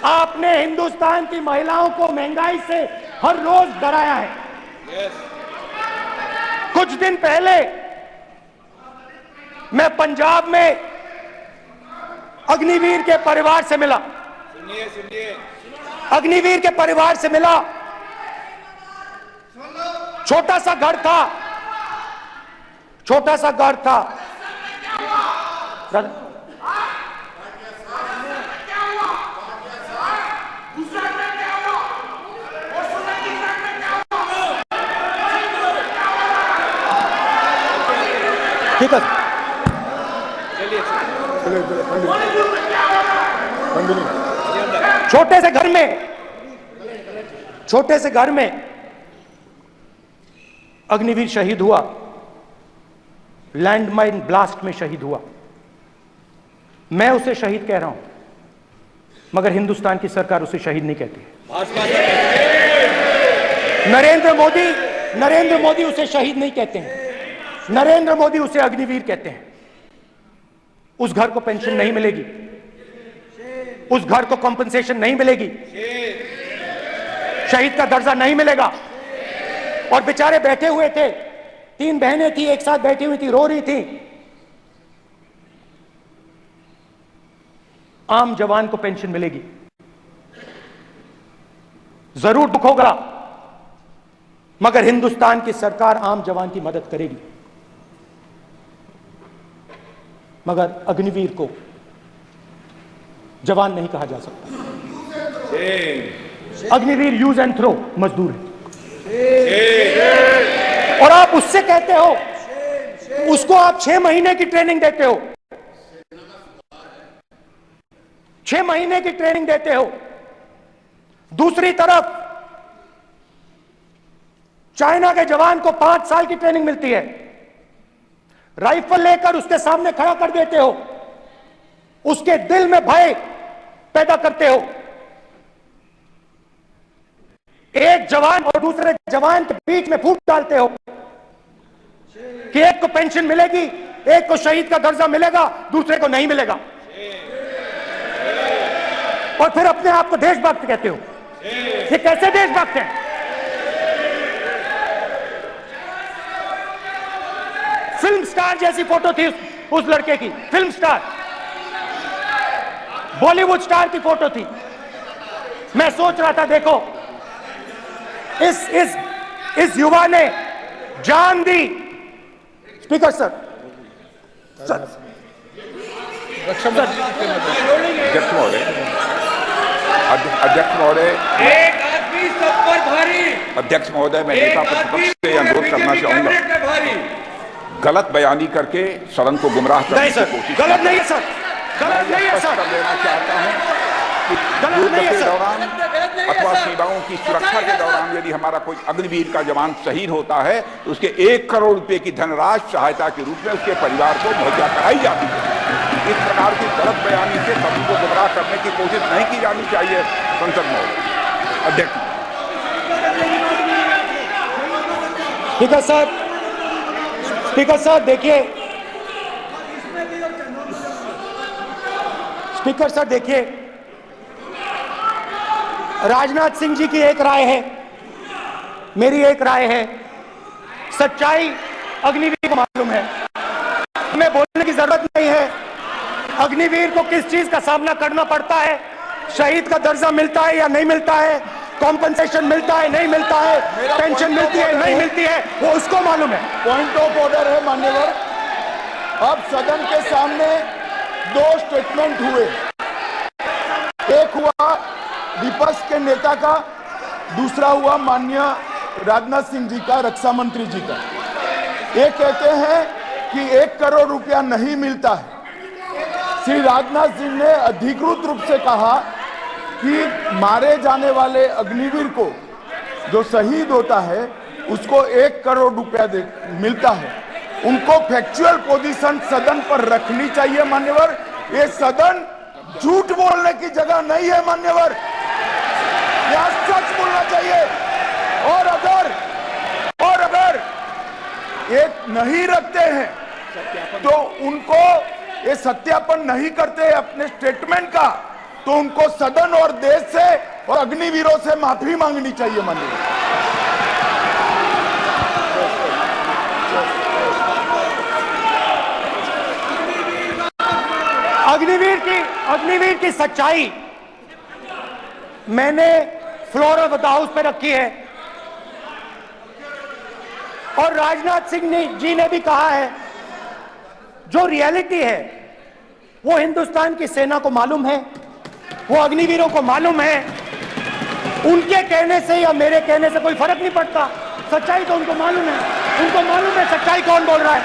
आपने हिंदुस्तान की महिलाओं को महंगाई से हर रोज डराया है। कुछ दिन पहले मैं पंजाब में अग्निवीर के परिवार से मिला। सुनिए अग्निवीर के परिवार से मिला। छोटा सा घर था, छोटा सा घर था। ठीक है। छोटे से घर में अग्निवीर शहीद हुआ, लैंडमाइन ब्लास्ट में शहीद हुआ। मैं उसे शहीद कह रहा हूं, मगर हिंदुस्तान की सरकार उसे शहीद नहीं कहती। नरेंद्र मोदी उसे शहीद नहीं कहते हैं, नरेंद्र मोदी उसे अग्निवीर कहते हैं। उस घर को पेंशन नहीं मिलेगी, उस घर को कॉम्पनसेशन नहीं मिलेगी, शहीद का दर्जा नहीं मिलेगा। और बेचारे बैठे हुए थे, 3 बहनें थी, एक साथ बैठी हुई थी, रो रही थी। आम जवान को पेंशन मिलेगी, जरूर दुख होगा, मगर हिंदुस्तान की सरकार आम जवान की मदद करेगी। मगर अग्निवीर को जवान नहीं कहा जा सकता। अग्निवीर यूज एंड थ्रो मजदूर है। और आप उससे कहते हो, उसको आप 6 महीने की ट्रेनिंग देते हो, 6 महीने की ट्रेनिंग देते हो। दूसरी तरफ चाइना के जवान को 5 साल की ट्रेनिंग मिलती है, राइफल लेकर उसके सामने खड़ा कर देते हो, उसके दिल में भय पैदा करते हो। एक जवान और दूसरे जवान के बीच में फूट डालते हो कि एक को पेंशन मिलेगी, एक को शहीद का दर्जा मिलेगा, दूसरे को नहीं मिलेगा। और फिर अपने आप को देशभक्त कहते हो। ये कैसे देशभक्त हैं? फिल्म स्टार जैसी फोटो थी उस लड़के की, फिल्म स्टार, बॉलीवुड स्टार की फोटो थी। मैं सोच रहा था, देखो इस युवा ने जान दी। स्पीकर सर, अध्यक्ष महोदय, एक आदमी सब पर भारी। अध्यक्ष महोदय, मैं नेता प्रतिपक्ष से अनुरोध करना चाहूंगा, गलत बयानी करके सदन को गुमराह करने की कोशिश। गलत नहीं है सर, गलत नहीं है सर, कर देना चाहता हूं कि गलत नहीं है युद्ध के सर। दौरान अथवा सीमाओं की सुरक्षा के दौरान यदि हमारा कोई अग्निवीर का जवान शहीद होता है तो उसके 1 करोड़ रुपए की धनराशि सहायता के रूप में उसके परिवार को मुहैया कराई जाती है। इस प्रकार की गलत बयानी से सभी को गुमराह करने की कोशिश नहीं की जानी चाहिए। संसद महोदय, अध्यक्ष। स्पीकर साहब, स्पीकर साहब देखिए, स्पीकर साहब देखिए, राजनाथ सिंह जी की एक राय है, मेरी एक राय है। सच्चाई अग्निवीर को मालूम है, हमें बोलने की जरूरत नहीं है। अग्निवीर को किस चीज का सामना करना पड़ता है, शहीद का दर्जा मिलता है या नहीं मिलता है, कॉम्पनसेशन मिलता है नहीं मिलता है, पेंशन मिलती है नहीं मिलती है, वो उसको मालूम है। पॉइंट ऑफ ऑर्डर है मान्यवर। अब सदन के सामने 2 स्टेटमेंट हुए, एक हुआ विपक्ष के नेता का, दूसरा हुआ माननीय राजनाथ सिंह जी का, रक्षा मंत्री जी का। ये कहते हैं कि 1 करोड़ रुपया नहीं मिलता है। श्री राजनाथ सिंह ने अधिकृत रूप से कहा कि मारे जाने वाले अग्निवीर को जो शहीद होता है उसको 1 करोड़ रुपया मिलता है। उनको फैक्चुअल पोजीशन सदन पर रखनी चाहिए मान्यवर। ये सदन झूठ बोलने की जगह नहीं है मान्यवर, यहाँ सच बोलना चाहिए। और अगर ये नहीं रखते हैं तो उनको, ये सत्यापन नहीं करते अपने स्टेटमेंट का, तो उनको सदन और देश से और अग्निवीरों से माफी मांगनी चाहिए माननीय। अग्निवीर की सच्चाई मैंने फ्लोर ऑफ द हाउस पे रखी है, और राजनाथ सिंह जी ने भी कहा है। जो रियलिटी है वो हिंदुस्तान की सेना को मालूम है, वो अग्निवीरों को मालूम है। उनके कहने से या मेरे कहने से कोई फर्क नहीं पड़ता, सच्चाई तो उनको मालूम है। उनको मालूम है सच्चाई कौन बोल रहा है।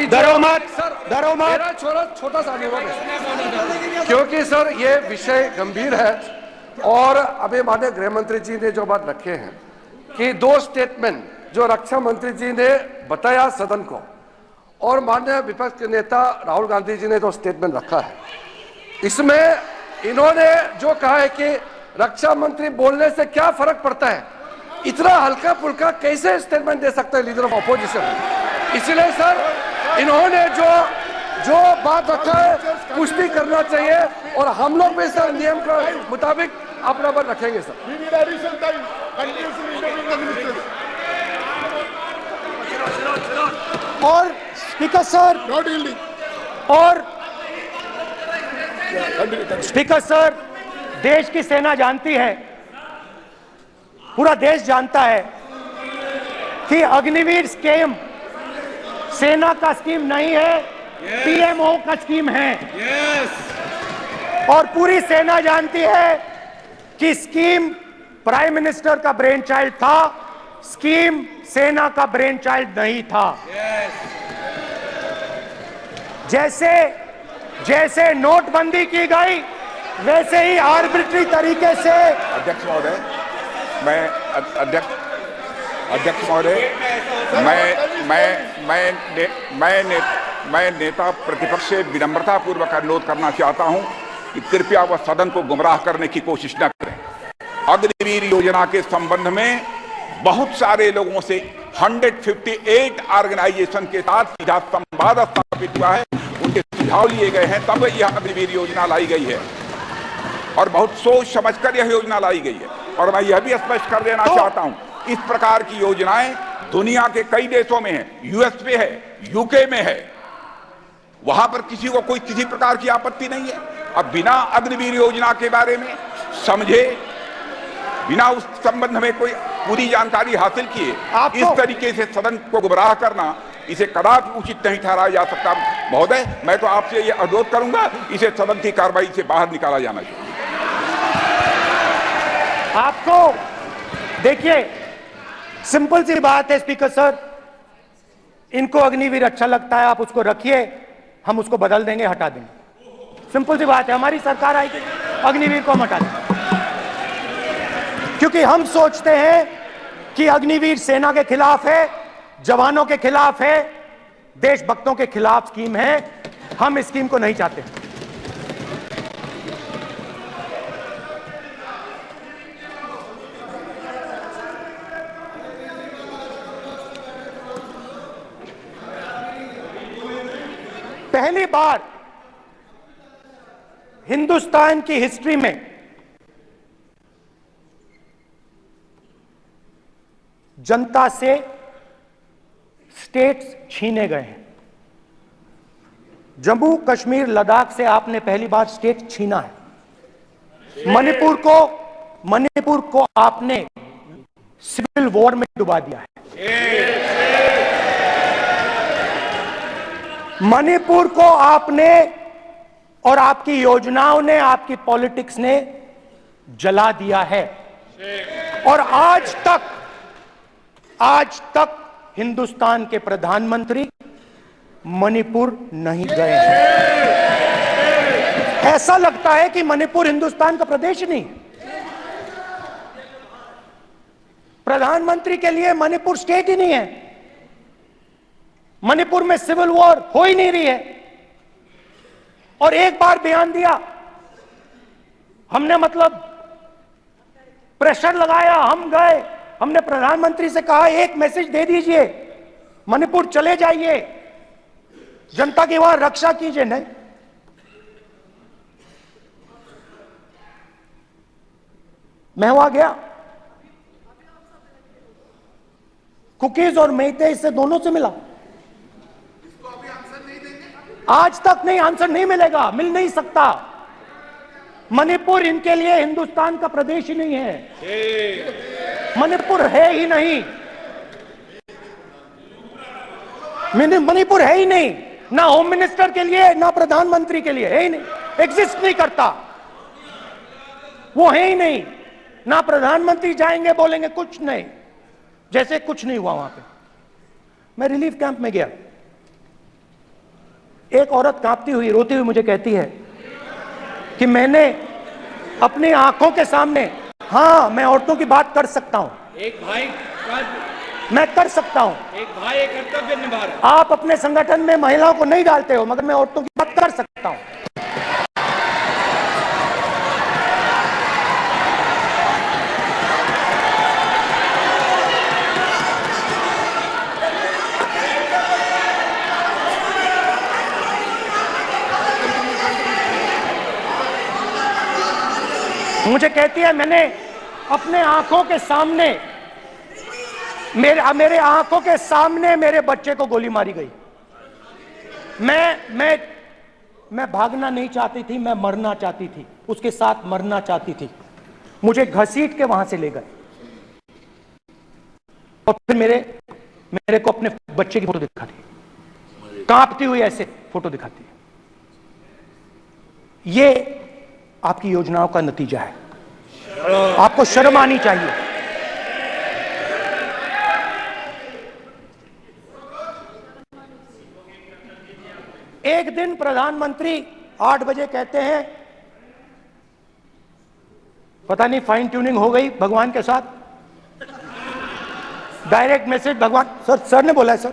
डरो मत, डरो मत। मेरा छोटा सा अनुभव है, क्योंकि सर ये विषय गंभीर है और अभी माननीय गृह मंत्री जी ने जो बात रखे हैं कि 2 स्टेटमेंट जो रक्षा मंत्री जी ने बताया सदन को और माननीय विपक्ष के नेता राहुल गांधी जी ने जो स्टेटमेंट रखा है, इसमें इन्होंने जो कहा है कि रक्षा मंत्री बोलने से क्या फर्क पड़ता है, इतना हल्का फुल्का कैसे स्टेटमेंट दे सकते हैं लीडर ऑफ अपोजिशन। इसलिए सर इन्होंने जो बात रखा है पुष्टि करना चाहिए और हम लोग भी सर नियम के मुताबिक अपना बात रखेंगे सर। और स्पीकर सर, और स्पीकर सर, देश की सेना जानती है, पूरा देश जानता है कि अग्निवीर स्कीम सेना का स्कीम नहीं है, पीएमओ का स्कीम है। और पूरी सेना जानती है कि स्कीम प्राइम मिनिस्टर का ब्रेन चाइल्ड था, स्कीम सेना का ब्रेन चाइल्ड नहीं था। जैसे नोटबंदी की गई वैसे ही आर्बिट्री तरीके से। अध्यक्ष महोदय, अध्यक्ष महोदय, मैं नेता प्रतिपक्ष से विनम्रता पूर्वक अनुरोध करना चाहता हूं कि कृपया वह सदन को गुमराह करने की कोशिश न करें। अग्निवीर योजना के संबंध में बहुत सारे लोगों से 158 ऑर्गेनाइजेशन के साथ सीधा संवाद स्थापित हुआ है, उनके सुझाव लिए गए हैं, तब यह अग्निवीर योजना लाई गई है और बहुत सोच समझकर यह योजना लाई गई है। और मैं यह भी स्पष्ट कर देना चाहता हूं, इस प्रकार की योजनाएं दुनिया के कई देशों में है, यूएस में है, यूके में है, वहां पर किसी को कोई किसी प्रकार की आपत्ति नहीं है। अब बिना अग्निवीर योजना के बारे में समझे, बिना उस संबंध में कोई पूरी जानकारी हासिल किए इस तरीके से सदन को गुमराह करना, इसे कदापि उचित नहीं ठहराया जा सकता। महोदय, मैं तो आपसे यह अनुरोध करूंगा, इसे सदन की कार्रवाई से बाहर निकाला जाना चाहिए। आपको देखिए, सिंपल सी बात है स्पीकर सर, इनको अग्निवीर अच्छा लगता है, आप उसको रखिए, हम उसको बदल देंगे, हटा देंगे। सिंपल सी बात है, हमारी सरकार आएगी, अग्निवीर को हम हटा देंगे, क्योंकि हम सोचते हैं कि अग्निवीर सेना के खिलाफ है, जवानों के खिलाफ है, देशभक्तों के खिलाफ स्कीम है। हम इस स्कीम को नहीं चाहते। पहली बार हिंदुस्तान की हिस्ट्री में जनता से स्टेट्स छीने गए हैं। जम्मू कश्मीर लद्दाख से आपने पहली बार स्टेट छीना है। मणिपुर को आपने सिविल वॉर में डुबा दिया है। मणिपुर को आपने और आपकी योजनाओं ने, आपकी पॉलिटिक्स ने जला दिया है। और आज तक हिंदुस्तान के प्रधानमंत्री मणिपुर नहीं गए हैं। ऐसा लगता है कि मणिपुर हिंदुस्तान का प्रदेश ही नहीं है। प्रधानमंत्री के लिए मणिपुर स्टेट ही नहीं है। मणिपुर में सिविल वॉर हो ही नहीं रही है। और एक बार बयान दिया हमने, मतलब प्रेशर लगाया, हम गए, हमने प्रधानमंत्री से कहा एक मैसेज दे दीजिए, मणिपुर चले जाइए, जनता की वहां रक्षा कीजिए। नहीं, मैं वहां गया, कुकीज और मेहते से दोनों से मिला। आज तक नहीं, आंसर नहीं मिलेगा, मिल नहीं सकता। मणिपुर इनके लिए हिंदुस्तान का प्रदेश ही नहीं है। मणिपुर है ही नहीं, मणिपुर है ही नहीं, ना होम मिनिस्टर के लिए ना प्रधानमंत्री के लिए, है ही नहीं, एग्जिस्ट नहीं करता, वो है ही नहीं। ना प्रधानमंत्री जाएंगे बोलेंगे कुछ नहीं, जैसे कुछ नहीं हुआ। वहां पे मैं रिलीफ कैंप में गया, एक औरत कांपती हुई, रोती हुई मुझे कहती है कि मैंने अपनी आंखों के सामने, हाँ मैं औरतों की बात कर सकता हूं, एक भाई का मैं कर सकता हूं। एक भाई एक कर्तव्य निभा रहा है। आप अपने संगठन में महिलाओं को नहीं डालते हो, मगर मैं औरतों की बात कर सकता हूं। मुझे कहती है मैंने अपने आंखों के सामने, मेरे आंखों के सामने मेरे बच्चे को गोली मारी गई। मैं भागना नहीं चाहती थी, मैं मरना चाहती थी, उसके साथ मरना चाहती थी। मुझे घसीट के वहां से ले गए और फिर मेरे को अपने बच्चे की फोटो दिखाती, कांपती हुई ऐसे फोटो दिखाती है। ये आपकी योजनाओं का नतीजा है। आपको शर्म आनी चाहिए। एक दिन प्रधानमंत्री 8 बजे कहते हैं, पता नहीं फाइन ट्यूनिंग हो गई भगवान के साथ, डायरेक्ट मैसेज भगवान, सर ने बोला है, सर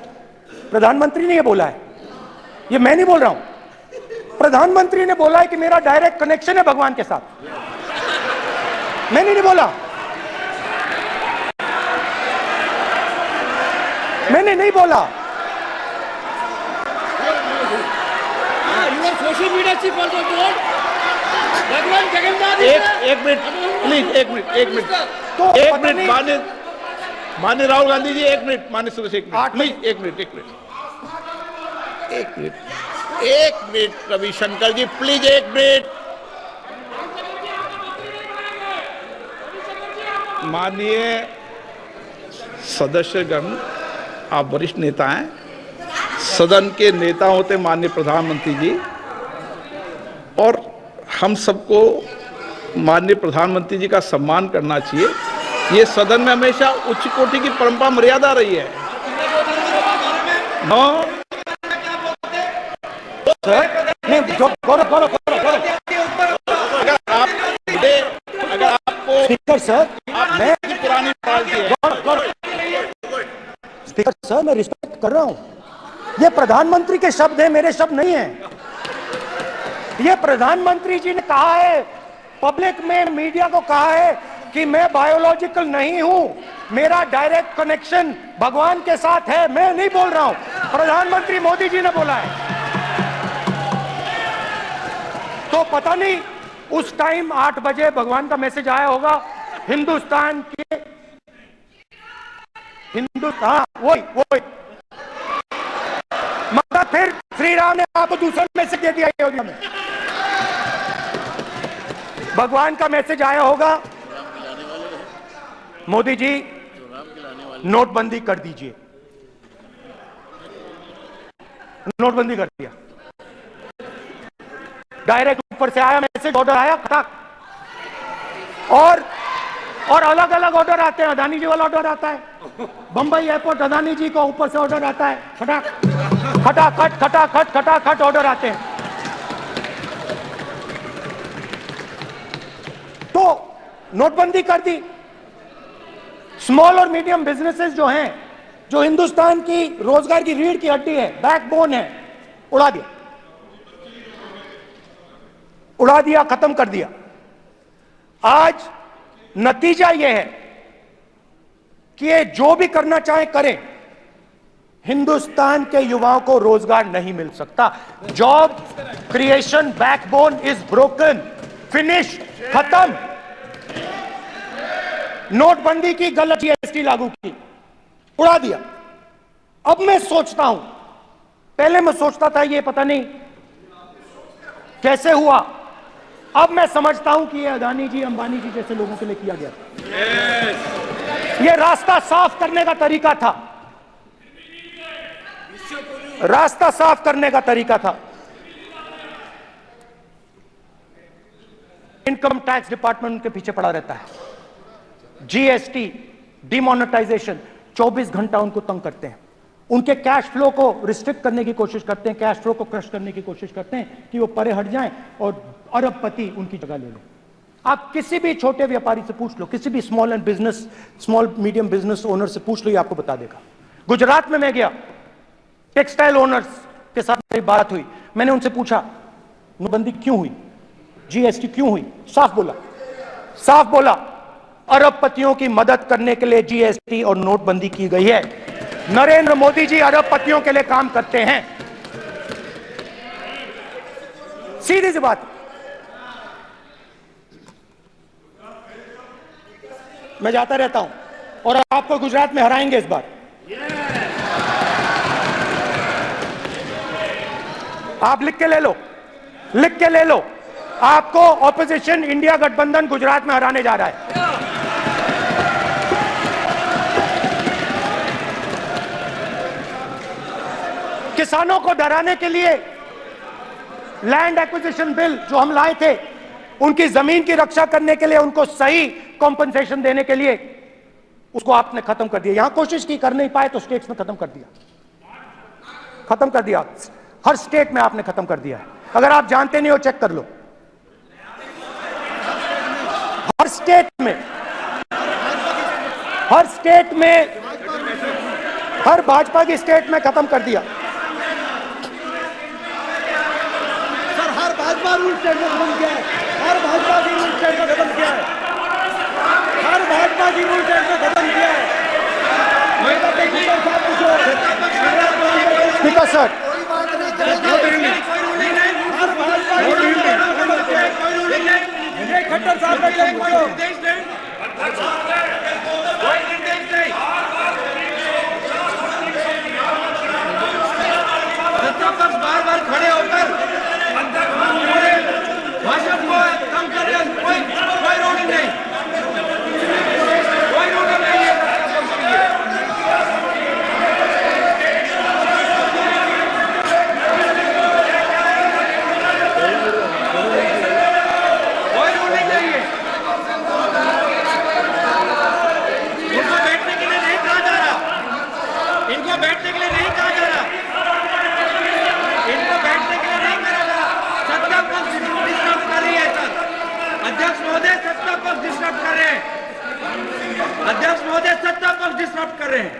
प्रधानमंत्री ने ये बोला है, ये मैं नहीं बोल रहा हूं, प्रधानमंत्री ने बोला है कि मेरा डायरेक्ट कनेक्शन है भगवान के साथ। मैंने नहीं बोला, मैंने नहीं बोला। Social media chief also told भगवान जगन्नाथ। एक मिनट प्लीज, एक मिनट तो एक मिनट माननीय राहुल गांधी जी, एक मिनट माननीय सदस्य, एक मिनट प्लीज, एक मिनट रविशंकर जी प्लीज, एक मिनट। माननीय सदस्यगण, आप वरिष्ठ नेता हैं, सदन के नेता होते माननीय प्रधानमंत्री जी, और हम सबको माननीय प्रधानमंत्री जी का सम्मान करना चाहिए। ये सदन में हमेशा उच्च कोटि की परंपरा मर्यादा रही है। हाँ अगर आपको स्पीकर सर, मैं पुरानी पार्टी है। स्पीकर सर, मैं रिस्पेक्ट कर रहा हूं। ये प्रधानमंत्री के शब्द हैं, मेरे शब्द नहीं हैं। ये प्रधानमंत्री जी ने कहा है, पब्लिक में मीडिया को कहा है कि मैं बायोलॉजिकल नहीं हूं, मेरा डायरेक्ट कनेक्शन भगवान के साथ है। मैं नहीं बोल रहा हूं, प्रधानमंत्री मोदी जी ने बोला है। तो पता नहीं उस टाइम 8 बजे भगवान का मैसेज आया होगा हिंदुस्तान के, हिंदुस्तान वही मगर फिर श्री राम ने आपको दूसरा मैसेज दे दिया अयोध्या में। भगवान का मैसेज आया होगा, मोदी जी नोटबंदी कर दीजिए। नोटबंदी कर दिया, डायरेक्ट ऊपर से आया मैसेज, ऑर्डर आया खटाक। और अलग अलग ऑर्डर आते हैं। अदानी जी वाला ऑर्डर आता है, बंबई एयरपोर्ट अदानी जी को ऊपर से ऑर्डर आता है, खटाखट ऑर्डर आते हैं। तो नोटबंदी कर दी। स्मॉल और मीडियम बिजनेसेस जो हैं, जो हिंदुस्तान की रोजगार की रीढ़ की हड्डी है, बैकबोन है, उड़ा दिया, खत्म कर दिया। आज नतीजा यह है कि ये जो भी करना चाहे करें, हिंदुस्तान के युवाओं को रोजगार नहीं मिल सकता। Job creation backbone is broken, finish, खत्म। नोटबंदी की, गलत जीएसटी लागू की, उड़ा दिया। अब मैं सोचता हूं, पहले मैं सोचता था ये पता नहीं कैसे हुआ, अब मैं समझता हूं कि ये अदानी जी, अंबानी जी जैसे लोगों के लिए किया गया था। ये रास्ता साफ करने का तरीका था, रास्ता साफ करने का तरीका था। इनकम टैक्स डिपार्टमेंट उनके पीछे पड़ा रहता है, जीएसटी, डिमोनेटाइजेशन, 24 घंटा उनको तंग करते हैं। उनके कैश फ्लो को रिस्ट्रिक्ट करने की कोशिश करते हैं, कैश फ्लो को क्रश करने की कोशिश करते हैं कि वो परे हट जाएं और अरबपति उनकी जगह ले लें। आप किसी भी छोटे व्यापारी से पूछ लो, किसी भी स्मॉल मीडियम बिजनेस ओनर से पूछ लो, ये आपको बता देगा। गुजरात में मैं गया, टेक्सटाइल ओनर्स के साथ मेरी बात हुई, मैंने उनसे पूछा नोटबंदी क्यों हुई, जीएसटी क्यों हुई, साफ बोला अरबपतियों की मदद करने के लिए जीएसटी और नोटबंदी की गई है। नरेंद्र मोदी जी अरबपतियों के लिए काम करते हैं, सीधी सी बात। मैं जाता रहता हूं और आपको गुजरात में हराएंगे इस बार। आप लिख के ले लो, आपको ऑपोजिशन इंडिया गठबंधन गुजरात में हराने जा रहा है। किसानों को डराने के लिए लैंड एक्विजिशन बिल जो हम लाए थे, उनकी जमीन की रक्षा करने के लिए, उनको सही कॉम्पनसेशन देने के लिए, उसको आपने खत्म कर दिया। यहां कोशिश की, कर नहीं पाए तो स्टेट्स में खत्म कर दिया। हर स्टेट में आपने खत्म कर दिया है। अगर आप जानते नहीं हो, चेक कर लो। हर स्टेट में हर भाजपा की स्टेट में खत्म कर दिया। सर, हर भाजपा रूल स्टेट में खत्म किया है। हर भाजपा की रूल स्टेट में खत्म किया है। स्पीकर सर, खट्टर साहब बार खड़े होकर भाषण को कम कर रहे हैं। कोई रोक नहीं, अध्यक्ष महोदय सत्ता पक्ष डिस्टर्ब कर रहे हैं।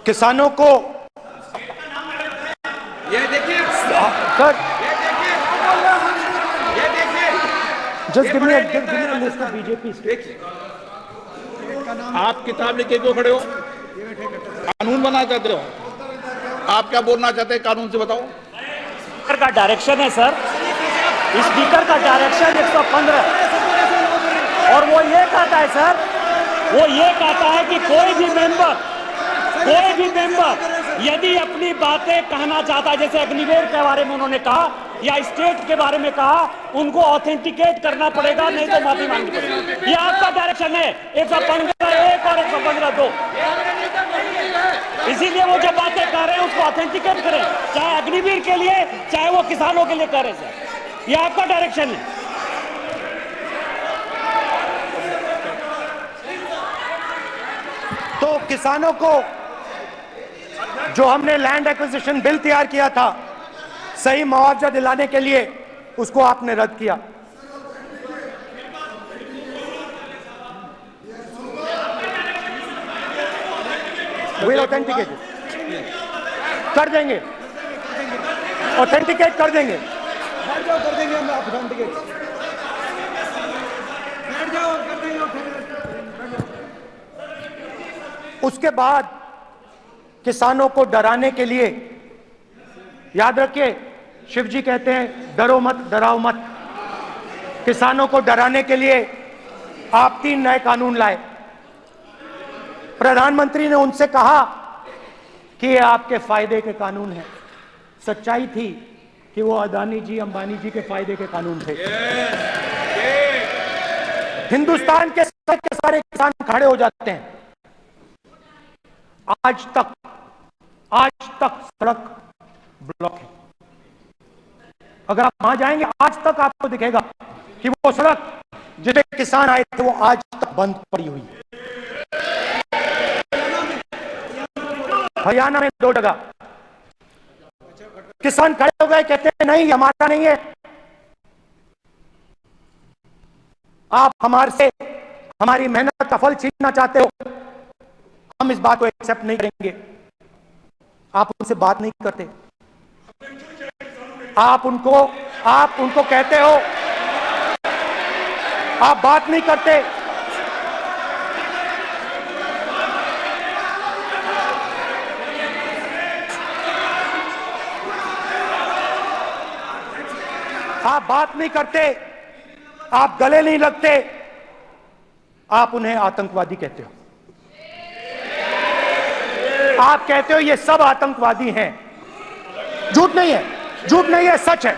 किसानों को ये देखिए sir, just give me a list of BJP states. आप किताब लेके क्यों खड़े हो? कानून बना चाहते हो? आप क्या बोलना चाहते हैं, कानून से बताओ। स्पीकर का डायरेक्शन है सर, स्पीकर का डायरेक्शन 115, और वो ये कहता है सर, कि कोई भी मेंबर यदि अपनी बातें कहना चाहता है, जैसे अग्निवीर के बारे में उन्होंने कहा या स्टेट के बारे में कहा, उनको ऑथेंटिकेट करना पड़ेगा, नहीं तो माफी मांगनी पड़ेगी। ये आपका डायरेक्शन है 115(1) और 115(2). इसीलिए वो जो बातें कह रहे हैं उसको ऑथेंटिकेट करें, चाहे अग्निवीर के लिए, चाहे वो किसानों के लिए कह रहे सर। ये आपका डायरेक्शन है। तो किसानों को जो हमने लैंड एक्विजिशन बिल तैयार किया था, सही मुआवजा दिलाने के लिए, उसको आपने रद्द किया। वे ऑथेंटिकेट कर देंगे, ऑथेंटिकेट कर देंगे। हम ऑथेंटिकेट बैठ जाओ, कर देंगे। उसके बाद किसानों को डराने के लिए, याद रखिए, शिव जी कहते हैं डरो मत, डराओ मत। किसानों को डराने के लिए आप 3 नए कानून लाए। प्रधानमंत्री ने उनसे कहा कि ये आपके फायदे के कानून हैं। सच्चाई थी कि वो अदानी जी, अंबानी जी के फायदे के कानून थे। हिंदुस्तान के सारे किसान खड़े हो जाते हैं। आज तक सड़क ब्लॉक है। अगर आप वहां जाएंगे, आज तक आपको दिखेगा कि वो सड़क जितने किसान आए थे वो आज तक बंद पड़ी हुई है। हरियाणा में 2 जगह किसान खड़े हो गए, कहते हैं नहीं हमारा नहीं है। आप हमारे से हमारी मेहनत का फल छीनना चाहते हो, हम इस बात को एक्सेप्ट नहीं करेंगे। आप उनसे बात नहीं करते, आप उनको कहते हो, आप बात नहीं करते। आप बात नहीं करते, आप गले नहीं लगते, आप उन्हें आतंकवादी कहते हो। आप कहते हो ये सब आतंकवादी हैं। झूठ नहीं है, झूठ नहीं है, सच है,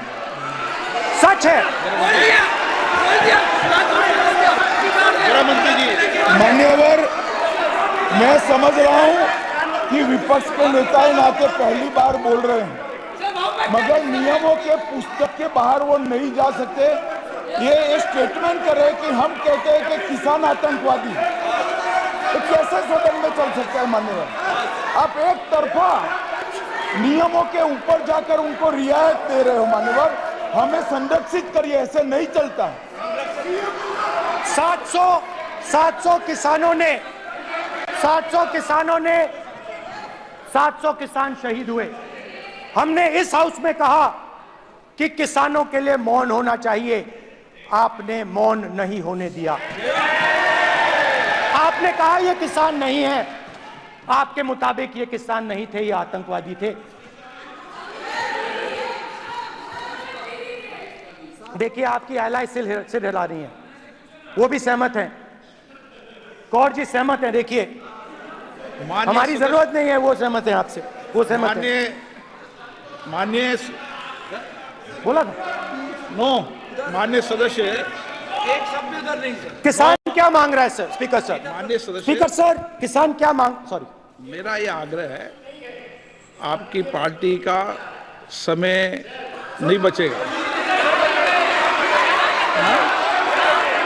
सच है। गृहमंत्री जी, मान्यवर, मैं समझ रहा हूं कि विपक्ष के नेता इन नाते पहली बार बोल रहे हैं, मगर नियमों के पुस्तक के बाहर वो नहीं जा सकते। ये स्टेटमेंट करे कि हम कहते हैं कि किसान आतंकवादी, तो कैसे सदन में चल सकता है मान्यवर? आप एक तरफा नियमों के ऊपर जाकर उनको रियायत दे रहे हो मान्यवर, हमें संरक्षित करिए, ऐसे नहीं चलता। 700 किसान शहीद हुए। हमने इस हाउस में कहा कि किसानों के लिए मौन होना चाहिए, आपने मौन नहीं होने दिया। आपने कहा ये किसान नहीं है, आपके मुताबिक ये किसान नहीं थे, ये आतंकवादी थे। देखिए आपकी आला सिर हिला रही है, वो भी सहमत हैं, कौर जी सहमत हैं। देखिए हमारी जरूरत नहीं है, वो सहमत है आपसे, वो सहमत है। माननीय बोला था नो, माननीय सदस्य, एक शब्द उधर नहीं सर। किसान क्या मांग रहा है सर? स्पीकर सर, माननीय सदस्य, स्पीकर सर, किसान क्या मांग, सॉरी, मेरा ये आग्रह है, आपकी पार्टी का समय नहीं बचेगा,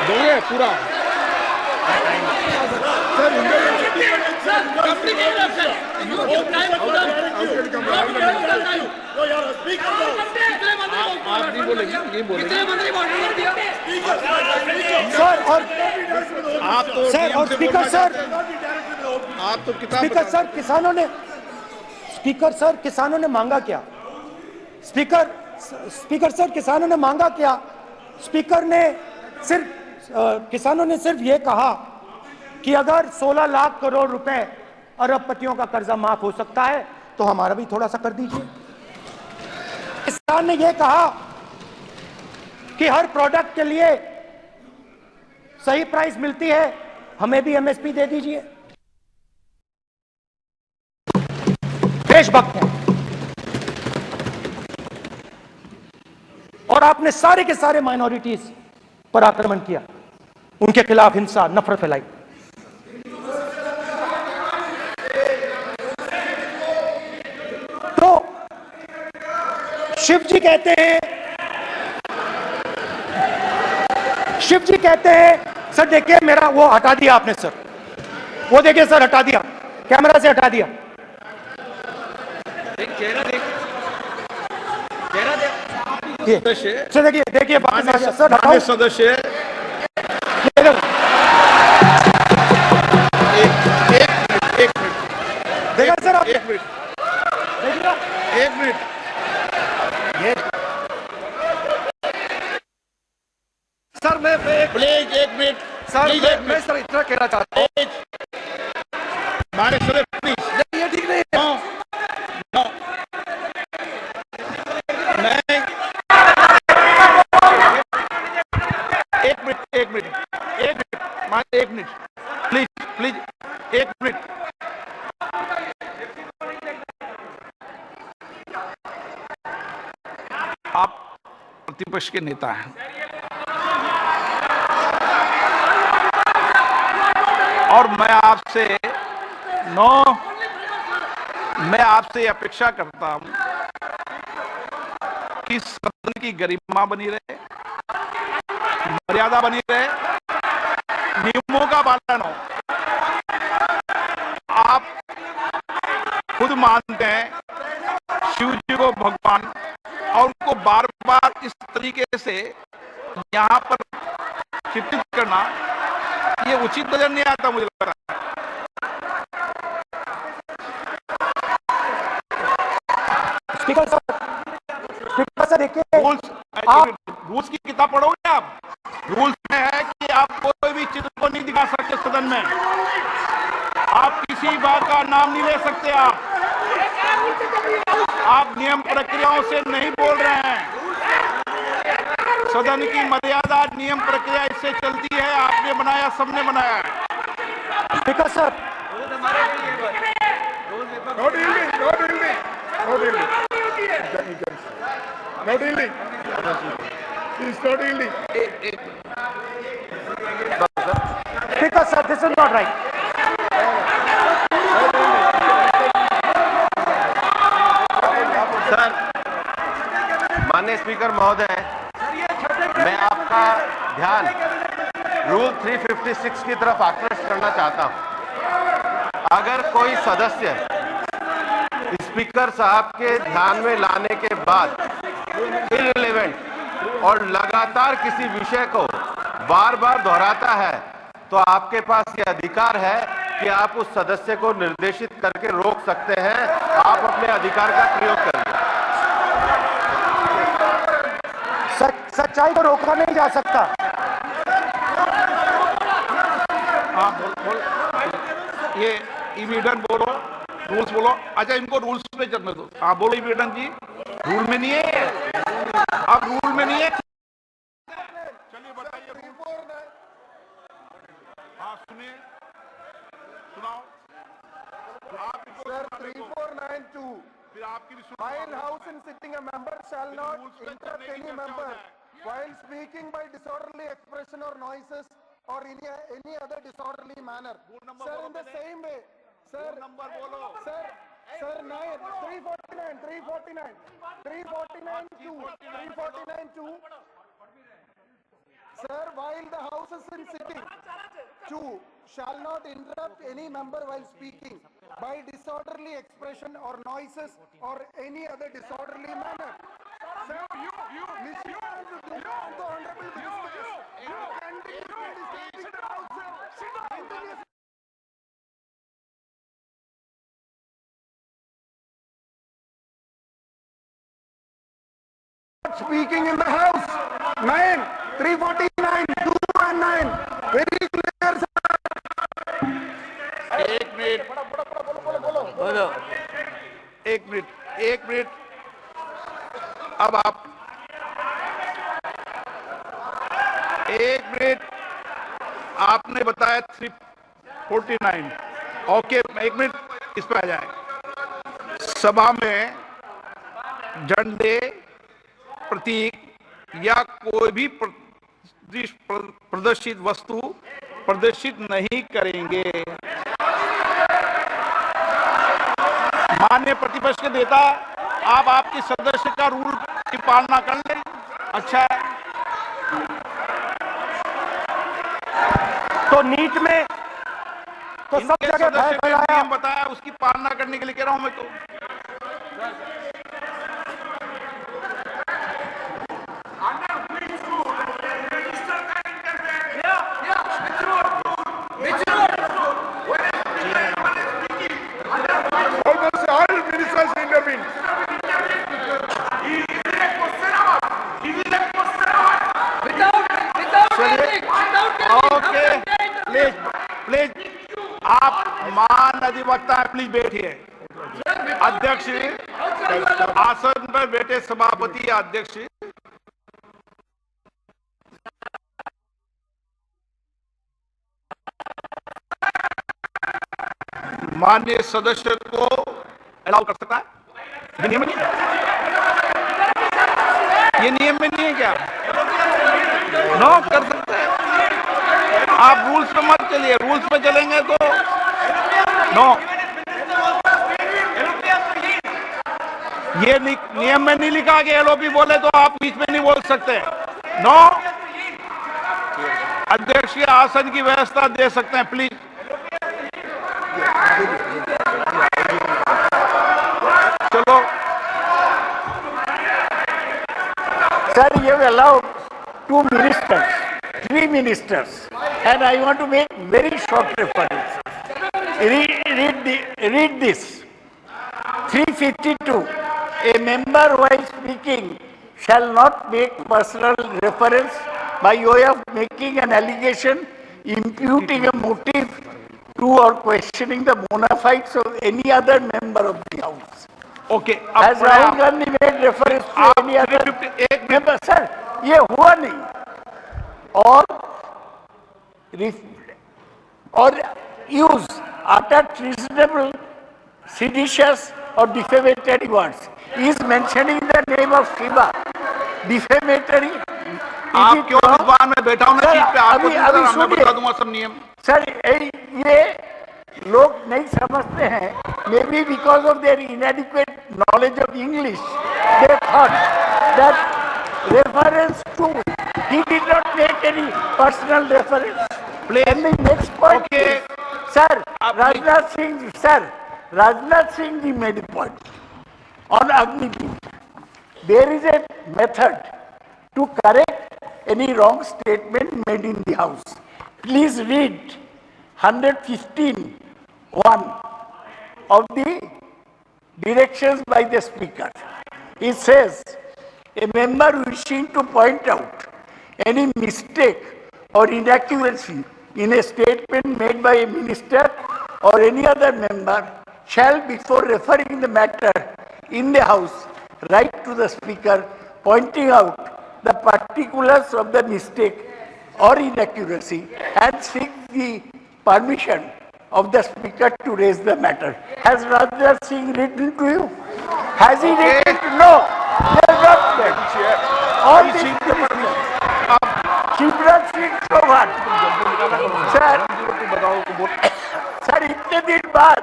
दोगे पूरा? आप नहीं बोलेंगे, नहीं बोलेंगे सर। और आप तो सर, और स्पीकर सर, आप तो किताब स्पीकर सर, किसानों ने मांगा क्या? स्पीकर सर, किसानों ने मांगा क्या? स्पीकर ने किसानों ने सिर्फ ये कहा कि अगर 16 लाख करोड़ रुपए अरबपतियों का कर्जा माफ हो सकता है तो हमारा भी थोड़ा सा कर दीजिए। किसान ने यह कहा कि हर प्रोडक्ट के लिए सही प्राइस मिलती है, हमें भी एमएसपी दे दीजिए। देशभक्त हैं। और आपने सारे के सारे माइनॉरिटीज पर आक्रमण किया, उनके खिलाफ हिंसा, नफरत फैलाई। तो शिव जी कहते हैं सर, देखिए मेरा वो हटा दिया आपने सर, वो देखिए सर, हटा दिया, कैमरा से हटा दिया। चेहरा देख, देखिए सर, माननीय सदस्य, देखा सर, आप एक मिनट, सर मैं प्लीज एक मिनट सर, मैं सर इतना कहना चाहता हूँ, माननीय सदस्य प्लीज, ये ठीक नहीं है। एक मिनट प्लीज एक मिनट। आप प्रतिपक्ष के नेता हैं और मैं आपसे अपेक्षा करता हूं कि सदन की गरिमा बनी रहे, मर्यादा बनी रहे, नियमों का पालन हो। आप खुद से यहाँ पर चित्रित करना ये उचित नजर नहीं आता मुझे लग रहा है। स्पीकर सर देखिए, रूल्स की किताब पढ़ोगे आप? रूल्स में है कि आप कोई भी चित्र को नहीं दिखा सकते सदन में, आप किसी बात का नाम नहीं ले सकते, आप नियम प्रक्रियाओं से नहीं बोल रहे हैं। सदन की मर्यादा नियम प्रक्रिया इससे चलती है, आपने बनाया, सबने बनाया है। Speaker sir, speaker sir, this is not right. Sir, माननीय स्पीकर महोदय, मैं आपका ध्यान रूल 356 की तरफ आकृष्ट करना चाहता हूं। अगर कोई सदस्य स्पीकर साहब के ध्यान में लाने के बाद इररिलेवेंट और लगातार किसी विषय को बार बार दोहराता है, तो आपके पास ये अधिकार है कि आप उस सदस्य को निर्देशित करके रोक सकते हैं। आप अपने अधिकार का प्रयोग करिए। सच्चाई को रोका नहीं जा सकता। हाँ बोल ये इविडेंट बोलो, रूल्स बोलो। अच्छा, इनको रूल्स पे चलने दो। हाँ बोलो इविडेंट जी, रूल में नहीं है, अब रूल में नहीं है। चलिए बताइए। हाँ सुनिए, सुनाओ। Sir, 3492. फिर आपकी भी सुनो। While House in sitting, a member shall not interrupt any member while speaking by disorderly expression or noises or any other disorderly manner. Sir, in the same way, sir, number बोलो। sir, 349-2. Sir, while the House is in sitting, 2 shall not interrupt any member while speaking by disorderly expression or noises or any other disorderly manner. Sir, you continue to disturb the House, sir. Continuously. Speaking in the House. 349, 219. Very clear, sir. एक minute. अब आप एक minute, आपने बताया 349। Okay, एक minute इस पे आ जाए। सभा में झंडे, प्रतीक या कोई भी प्रदर्शित वस्तु प्रदर्शित नहीं करेंगे। माननीय प्रतिपक्ष के नेता, आप आपकी सदस्य का रूल की पालना कर लें। अच्छा है। तो नीट में तो सब जगह भय फैलाया। बताया, उसकी पालना करने के लिए कह रहा हूं मैं तो। Almost all ministers intervened. Okay, please आप मान अधिवक्ता है, प्लीज बैठिए। अध्यक्ष, आसन पर बैठे सभापति या अध्यक्ष, माननीय सदस्य को अलाउ कर सकता है? ये नियम नहीं है? ये नियम में नहीं है क्या? नो कर सकते हैं। आप रूल्स पे मत चलिए, रूल्स पे चलेंगे तो नो। ये नियम में नहीं लिखा कि एलओपी बोले तो आप बीच में नहीं बोल सकते। नो, अध्यक्ष के आसन की व्यवस्था दे सकते हैं, प्लीज। चलो सर, ये allowed two ministers, three ministers, and I want to make very short reference. Read this. 352. A member while speaking shall not make personal reference by way of making an allegation, imputing a motive to or questioning the bona fides of any other member of the House. Okay, Has Rahul Gandhi made reference to any other member? Sir, ये हुआ नहीं. Or use utter treasonable, seditious or defamatory words. He is mentioning the name of Shiva. Defamatory. आप क्यों विद्वान में बैठा हूं ना सीट पे, आपको मैं बता दूंगा सब नियम. सर ये लोग नहीं समझते हैं. May be because of their inadequate knowledge of English they thought that reference to he did not make any personal reference. And the next point is, sir, Rajnath Singh ji made a point on Agniveer. There is a method to correct any wrong statement made in the House. Please read 115(1) of the directions by the Speaker. It says, a member wishing to point out any mistake or inaccuracy in a statement made by a minister or any other member shall, before referring the matter in the House, write to the Speaker pointing out the particulars of the mistake or inaccuracy and seek the permission of the Speaker to raise the matter. Has Rajnath Singh written to you? Has he written to you? No. He has not said. All these Shivraj Singh Chouhan sir इतने दिन बाद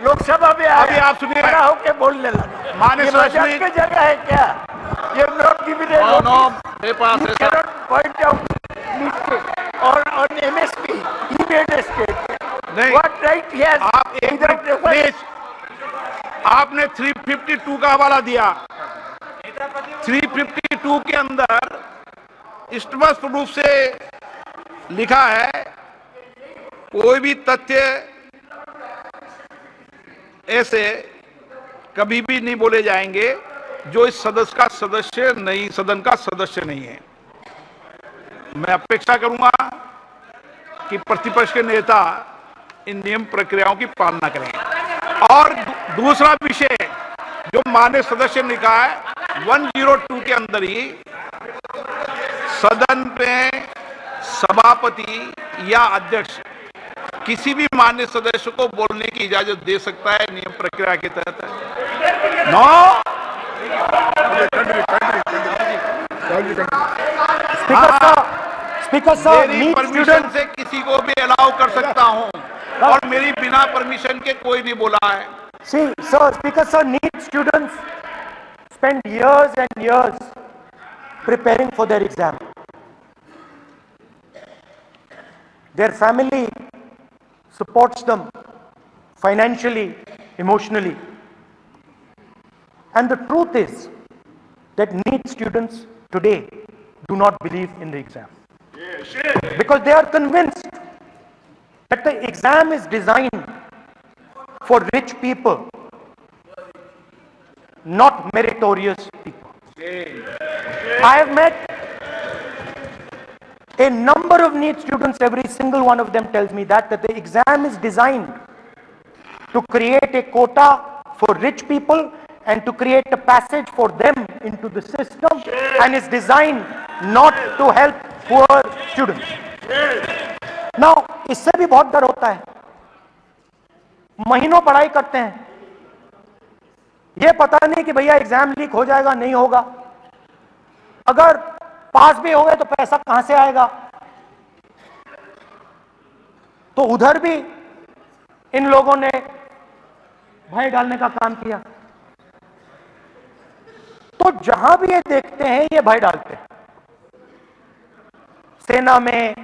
लोकसभा में अभी आप सुनिए खड़ा होकर बोलने लगा. माने मजाक की जगह है क्या? ये नॉट गिवन पॉइंट आउट और on MSP he made a statement. What right he has? आप एक आपने 352 का हवाला दिया. 352 के अंदर स्पष्ट रूप से लिखा है, कोई भी तथ्य ऐसे कभी भी नहीं बोले जाएंगे जो इस सदन का सदस्य नहीं है. मैं अपेक्षा करूंगा कि प्रतिपक्ष के नेता इन नियम प्रक्रियाओं की पालना करें. और दूसरा विषय जो माननीय सदस्य ने कहा है 102 के अंदर ही सदन में सभापति या अध्यक्ष किसी भी माननीय सदस्य को बोलने की इजाजत दे सकता है नियम प्रक्रिया के तहत. नो स्पीकर सर, मेरी परमिशन से किसी को भी अलाउ कर सकता हूं और मेरी बिना परमिशन के कोई नहीं बोला है. See, sir, Speaker sir, NEET students spend years and years preparing for their exam. Their family supports them financially, emotionally. And the truth is that NEET students today do not believe in the exam. Because they are convinced that the exam is designed for rich people, not meritorious people. I have met a number of NEET students, every single one of them tells me that the exam is designed to create a quota for rich people and to create a passage for them into the system, and is designed not to help poor students. Now, इससे भी बहुत डर होता है. महीनों पढ़ाई करते हैं, ये पता नहीं कि भैया एग्जाम लीक हो जाएगा नहीं होगा. अगर पास भी हो गए तो पैसा कहां से आएगा. तो उधर भी इन लोगों ने भय डालने का काम किया. तो जहां भी ये देखते हैं ये भय डालते हैं. सेना में,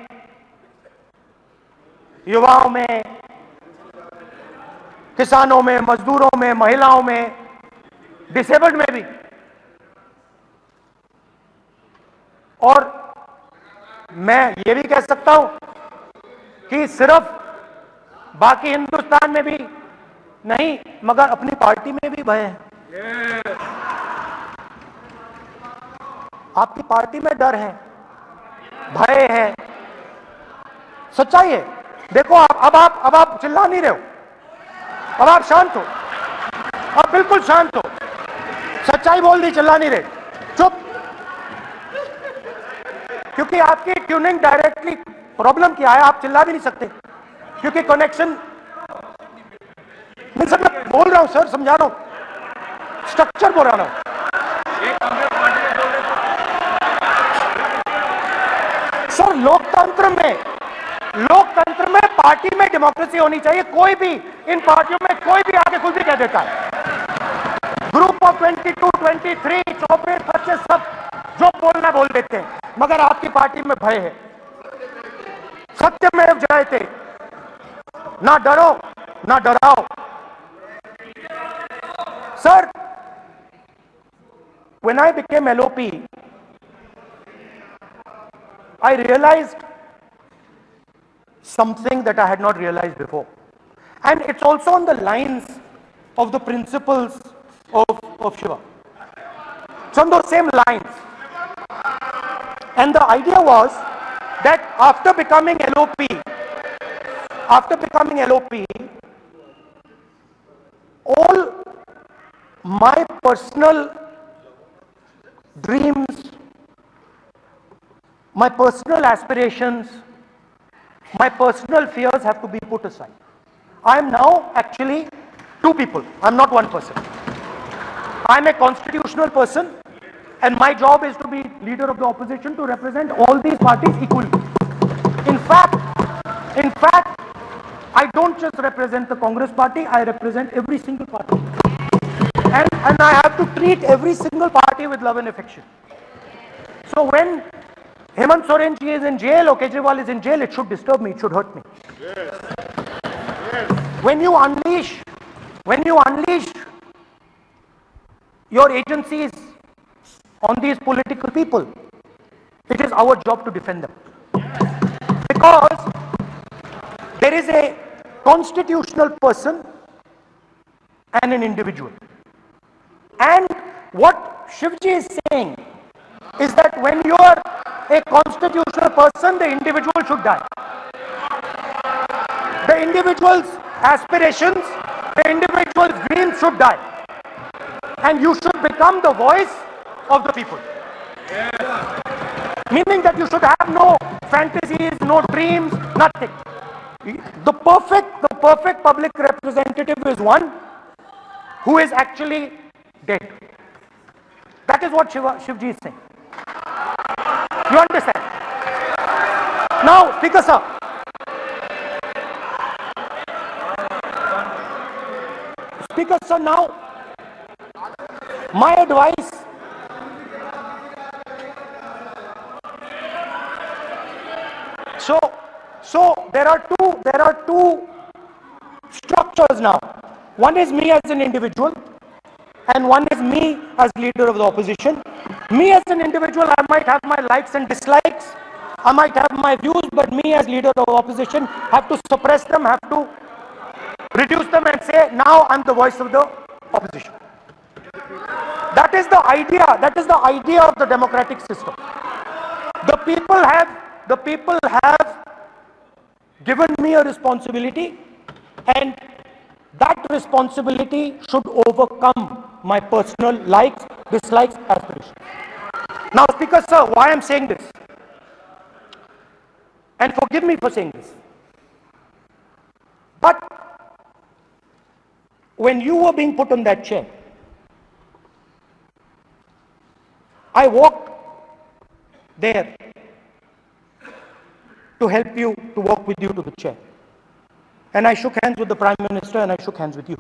युवाओं में, किसानों में, मजदूरों में, महिलाओं में, डिसेबल्ड में भी. मैं ये भी कह सकता हूं कि सिर्फ बाकी हिंदुस्तान में भी नहीं, मगर अपनी पार्टी में भी भय है। आपकी पार्टी में डर है, भय है, सच्चाई है। देखो अब आप चिल्ला नहीं रहे हो, अब आप शांत हो, अब बिल्कुल शांत हो, सच्चाई बोल दी, चिल्ला नहीं रहे, चुप। क्योंकि आपकी ट्यूनिंग डायरेक्टली प्रॉब्लम क्या है, आप चिल्ला भी नहीं सकते क्योंकि कनेक्शन नहीं। सर मैं बोल रहा हूं सर, समझा रहा हूं, स्ट्रक्चर बोल रहा हूं। सर लोकतंत्र में पार्टी में डेमोक्रेसी होनी चाहिए। कोई भी इन पार्टियों में कोई भी आगे कुछ भी कह देता है। ग्रुप ऑफ 22, 23, 24, 25 सब जो बोलना बोल देते हैं, मगर आपकी पार्टी में भय है। सत्यमेव जयते, ना डरो ना डराओ। Sir, when I became LOP, I realized something that I had not realized before. And it's also on the lines of the principles of Shiva. It's on those same lines. And the idea was that after becoming LOP, all my personal dreams, my personal aspirations, my personal fears have to be put aside. I am now actually two people. I'm not one person. I'm a constitutional person, and my job is to be leader of the opposition, to represent all these parties equally. In fact, I don't just represent the Congress party, I represent every single party. And I have to treat every single party with love and affection. So when Hemant Soren ji is in jail or Kejriwal is in jail, it should disturb me, it should hurt me. When you unleash your agencies on these political people, it is our job to defend them. Because there is a constitutional person and an individual. And what Shivji is saying is that when you are a constitutional person, the individual should die. The individual's aspirations, the individual's dreams should die. And you should become the voice of the people. Meaning that you should have no fantasies, no dreams, nothing. The perfect public representative is one who is actually dead. That is what Shivji is saying. You understand? Now, Speaker sir. Speaker sir, now, my advice, so there are two structures now. One is me as an individual, and one is me as leader of the opposition. Me as an individual, I might have my likes and dislikes, I might have my views, but me as leader of the opposition have to suppress them, have to reduce them and say, now I'm the voice of the opposition. That is the idea of the democratic system. The people have given me a responsibility, and that responsibility should overcome my personal likes, dislikes, aspirations. Now, Speaker sir, why I'm saying this, and forgive me for saying this, but when you were being put on that chair, I walked there to help you, to walk with you to the chair. And I shook hands with the Prime Minister, and I shook hands with you.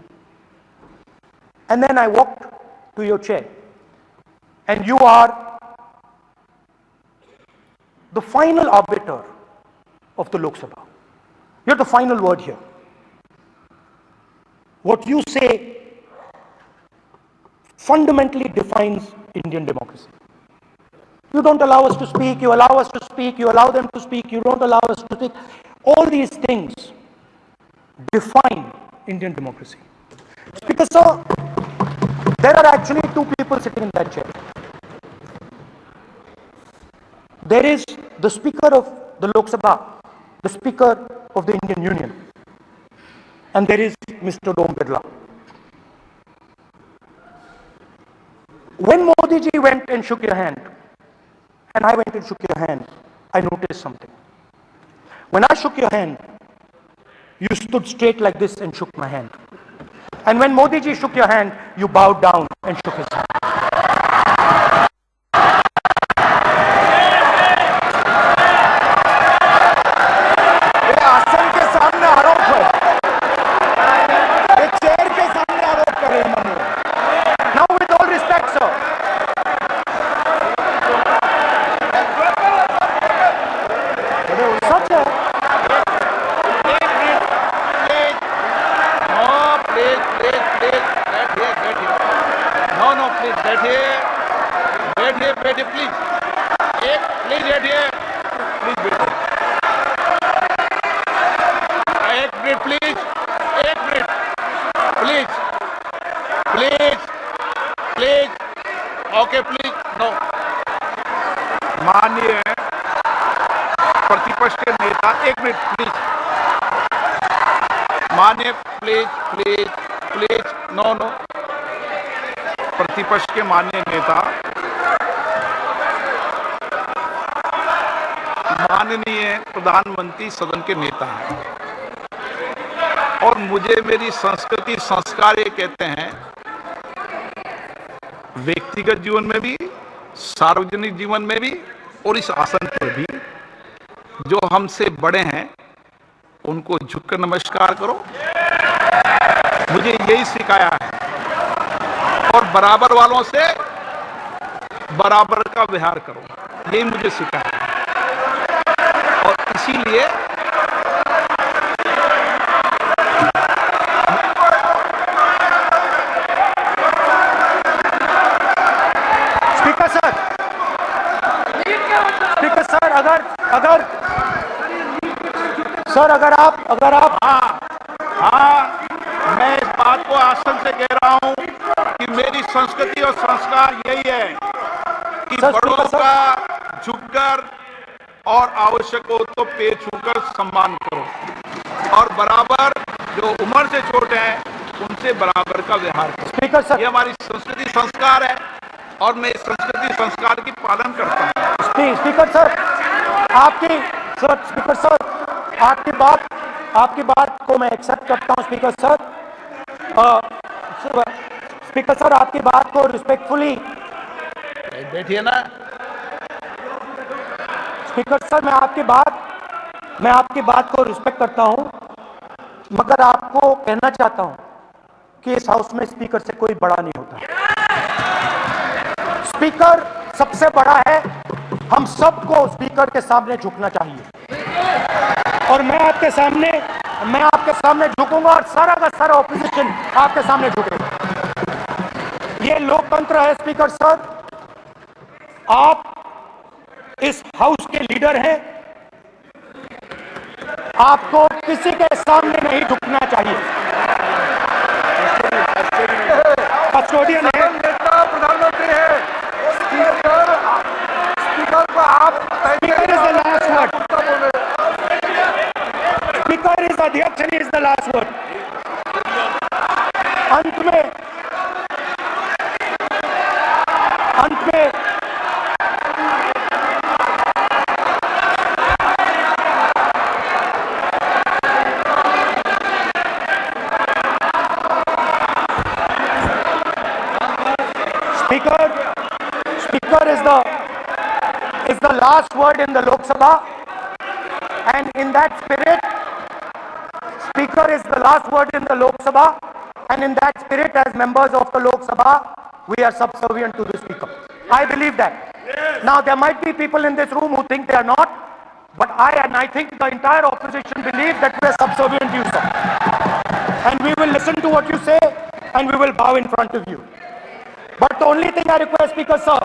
And then I walked to your chair. And you are the final arbiter of the Lok Sabha. You're the final word here. What you say fundamentally defines Indian democracy. You don't allow us to speak, you allow us to speak, you allow them to speak, you don't allow us to speak. All these things define Indian democracy. Speaker sir, there are actually two people sitting in that chair. There is the Speaker of the Lok Sabha, the Speaker of the Indian Union, and there is Mr. Om Birla. When Modi ji went and shook your hand, and I went and shook your hand, I noticed something. When I shook your hand, you stood straight like this and shook my hand. And when Modi ji shook your hand, you bowed down and shook his hand. Now with all respect, sir, such a बैठिए please, please बैठिए, एक minute please, okay please, no. माननीय प्रतिपक्ष के नेता, एक minute please, माननीय please, no. प्रतिपक्ष के माननीय नेता, माननीय प्रधानमंत्री सदन के नेता हैं, और मुझे मेरी संस्कृति संस्कार ये कहते हैं, व्यक्तिगत जीवन में भी, सार्वजनिक जीवन में भी, और इस आसन पर भी, जो हमसे बड़े हैं उनको झुककर नमस्कार करो। मुझे यही सिखाया है, और बराबर वालों से बराबर का व्यवहार करो, यही मुझे सिखाया है। और इसीलिए स्पीकर सर, अगर आप हाँ, मैं इस बात को आसन से कह रहा हूं कि मेरी संस्कृति और संस्कार यही है कि बड़ों का झुककर और आवश्यक हो तो पैर छूकर सम्मान करो, और बराबर जो उम्र से छोटे हैं उनसे बराबर का व्यवहार करो। स्पीकर सर, ये हमारी संस्कृति संस्कार है, और मैं इस संस्कृति संस्कार की पालन करता हूँ। स्पीकर सर, आपकी बात को मैं एक्सेप्ट करता हूं। स्पीकर सर, आपकी बात को रिस्पेक्टफुली, बैठिए ना। स्पीकर सर, मैं आपकी बात को रिस्पेक्ट करता हूं, मगर आपको कहना चाहता हूं कि इस हाउस में स्पीकर से कोई बड़ा नहीं होता। स्पीकर सबसे बड़ा है, हम सबको स्पीकर के सामने झुकना चाहिए, और मैं आपके सामने झुकूंगा, और सारा का सारा ऑपोजिशन आपके सामने झुकेगा। ये लोकतंत्र है स्पीकर सर, आप इस हाउस के लीडर हैं, आपको किसी के सामने नहीं झुकना चाहिए। कस्टोडियन है, प्रधानमंत्री है, स्पीकर को आप, speaker is the last word, speaker is अध्यक्ष and is the last word. अंत में Speaker is the last word in the Lok Sabha, and in that spirit, Speaker is the last word in the Lok Sabha, and in that spirit, as members of the Lok Sabha, we are subservient to the Speaker. I believe that. Yes. Now, there might be people in this room who think they are not, but I think the entire opposition believes that we are subservient to you, sir. And we will listen to what you say, and we will bow in front of you. But the only thing I request, Speaker, sir,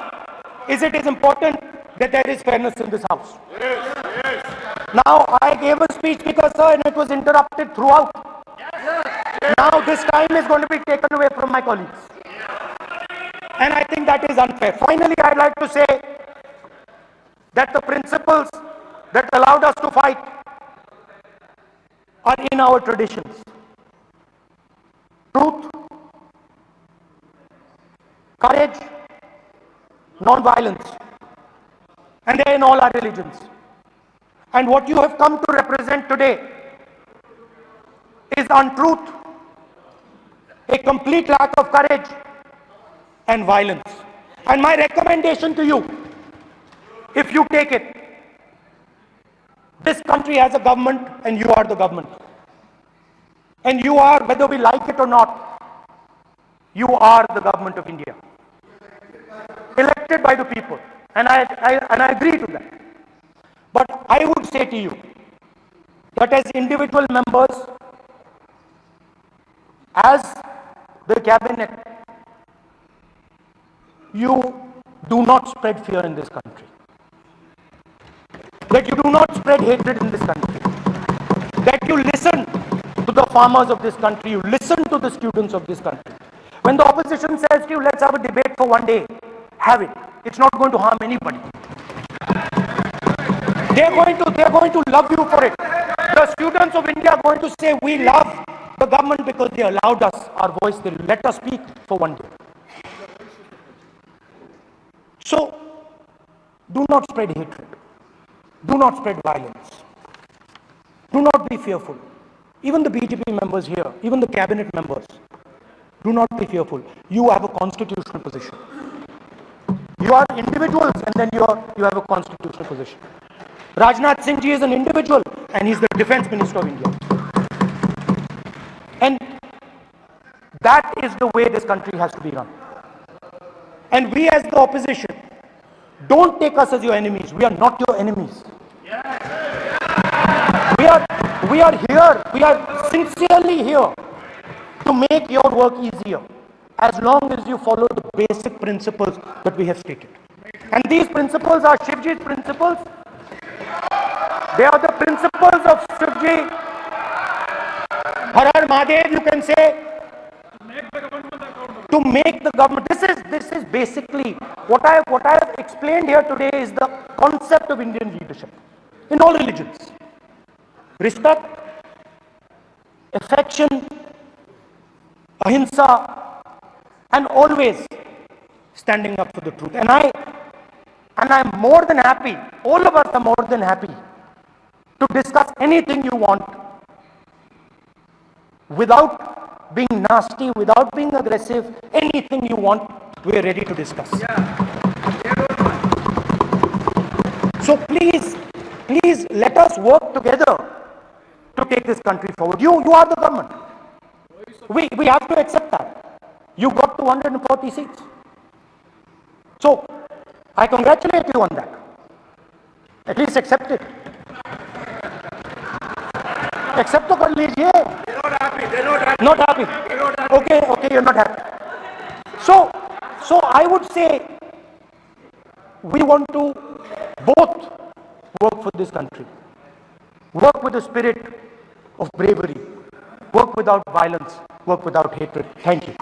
is it is important that there is fairness in this house. Now, I gave a speech, Speaker sir, and it was interrupted throughout. Now, this time is going to be taken away from my colleagues. And I think that is unfair. Finally, I'd like to say that the principles that allowed us to fight are in our traditions. Truth, courage, non-violence. And they are in all our religions. And what you have come to represent today is untruth, a complete lack of courage and violence. And my recommendation to you, if you take it, this country has a government and you are the government. And you are, whether we like it or not, you are the government of India. Elected by the people. And I agree to that. But I would say to you that as individual members, as the cabinet, you do not spread fear in this country. That you do not spread hatred in this country. That you listen to the farmers of this country, you listen to the students of this country. When the opposition says to you, let's have a debate for one day, have it. It's not going to harm anybody. They're going to love you for it. The students of India are going to say, we love the government because they allowed us our voice, they let us speak for one day. So, do not spread hatred. Do not spread violence. Do not be fearful. Even the BJP members here, even the cabinet members, do not be fearful. You have a constitutional position. You are individuals and then you have a constitutional position. Rajnath Singh ji is an individual and he's the Defense Minister of India. And that is the way this country has to be run. And we as the opposition, don't take us as your enemies. We are not your enemies. We are here, we are sincerely here to make your work easier as long as you follow the basic principles that we have stated. And these principles are Shivji's principles. They are the principles of Shivji. Har Har Mahadev, you can say, to make the government. This is basically what I have explained here today is the concept of Indian leadership in all religions. Respect, affection, ahimsa, and always standing up for the truth. And I'm more than happy, all of us are more than happy to discuss anything you want without being nasty, without being aggressive, anything you want, we are ready to discuss. So please let us work together to take this country forward. You are the government. We have to accept that. You got 240 seats. So I congratulate you on that. At least accept it. Accept to kar lijiye. They're not happy. Okay, you're not happy. So I would say we want to both work for this country. Work with the spirit of bravery. Work without violence. Work without hatred. Thank you.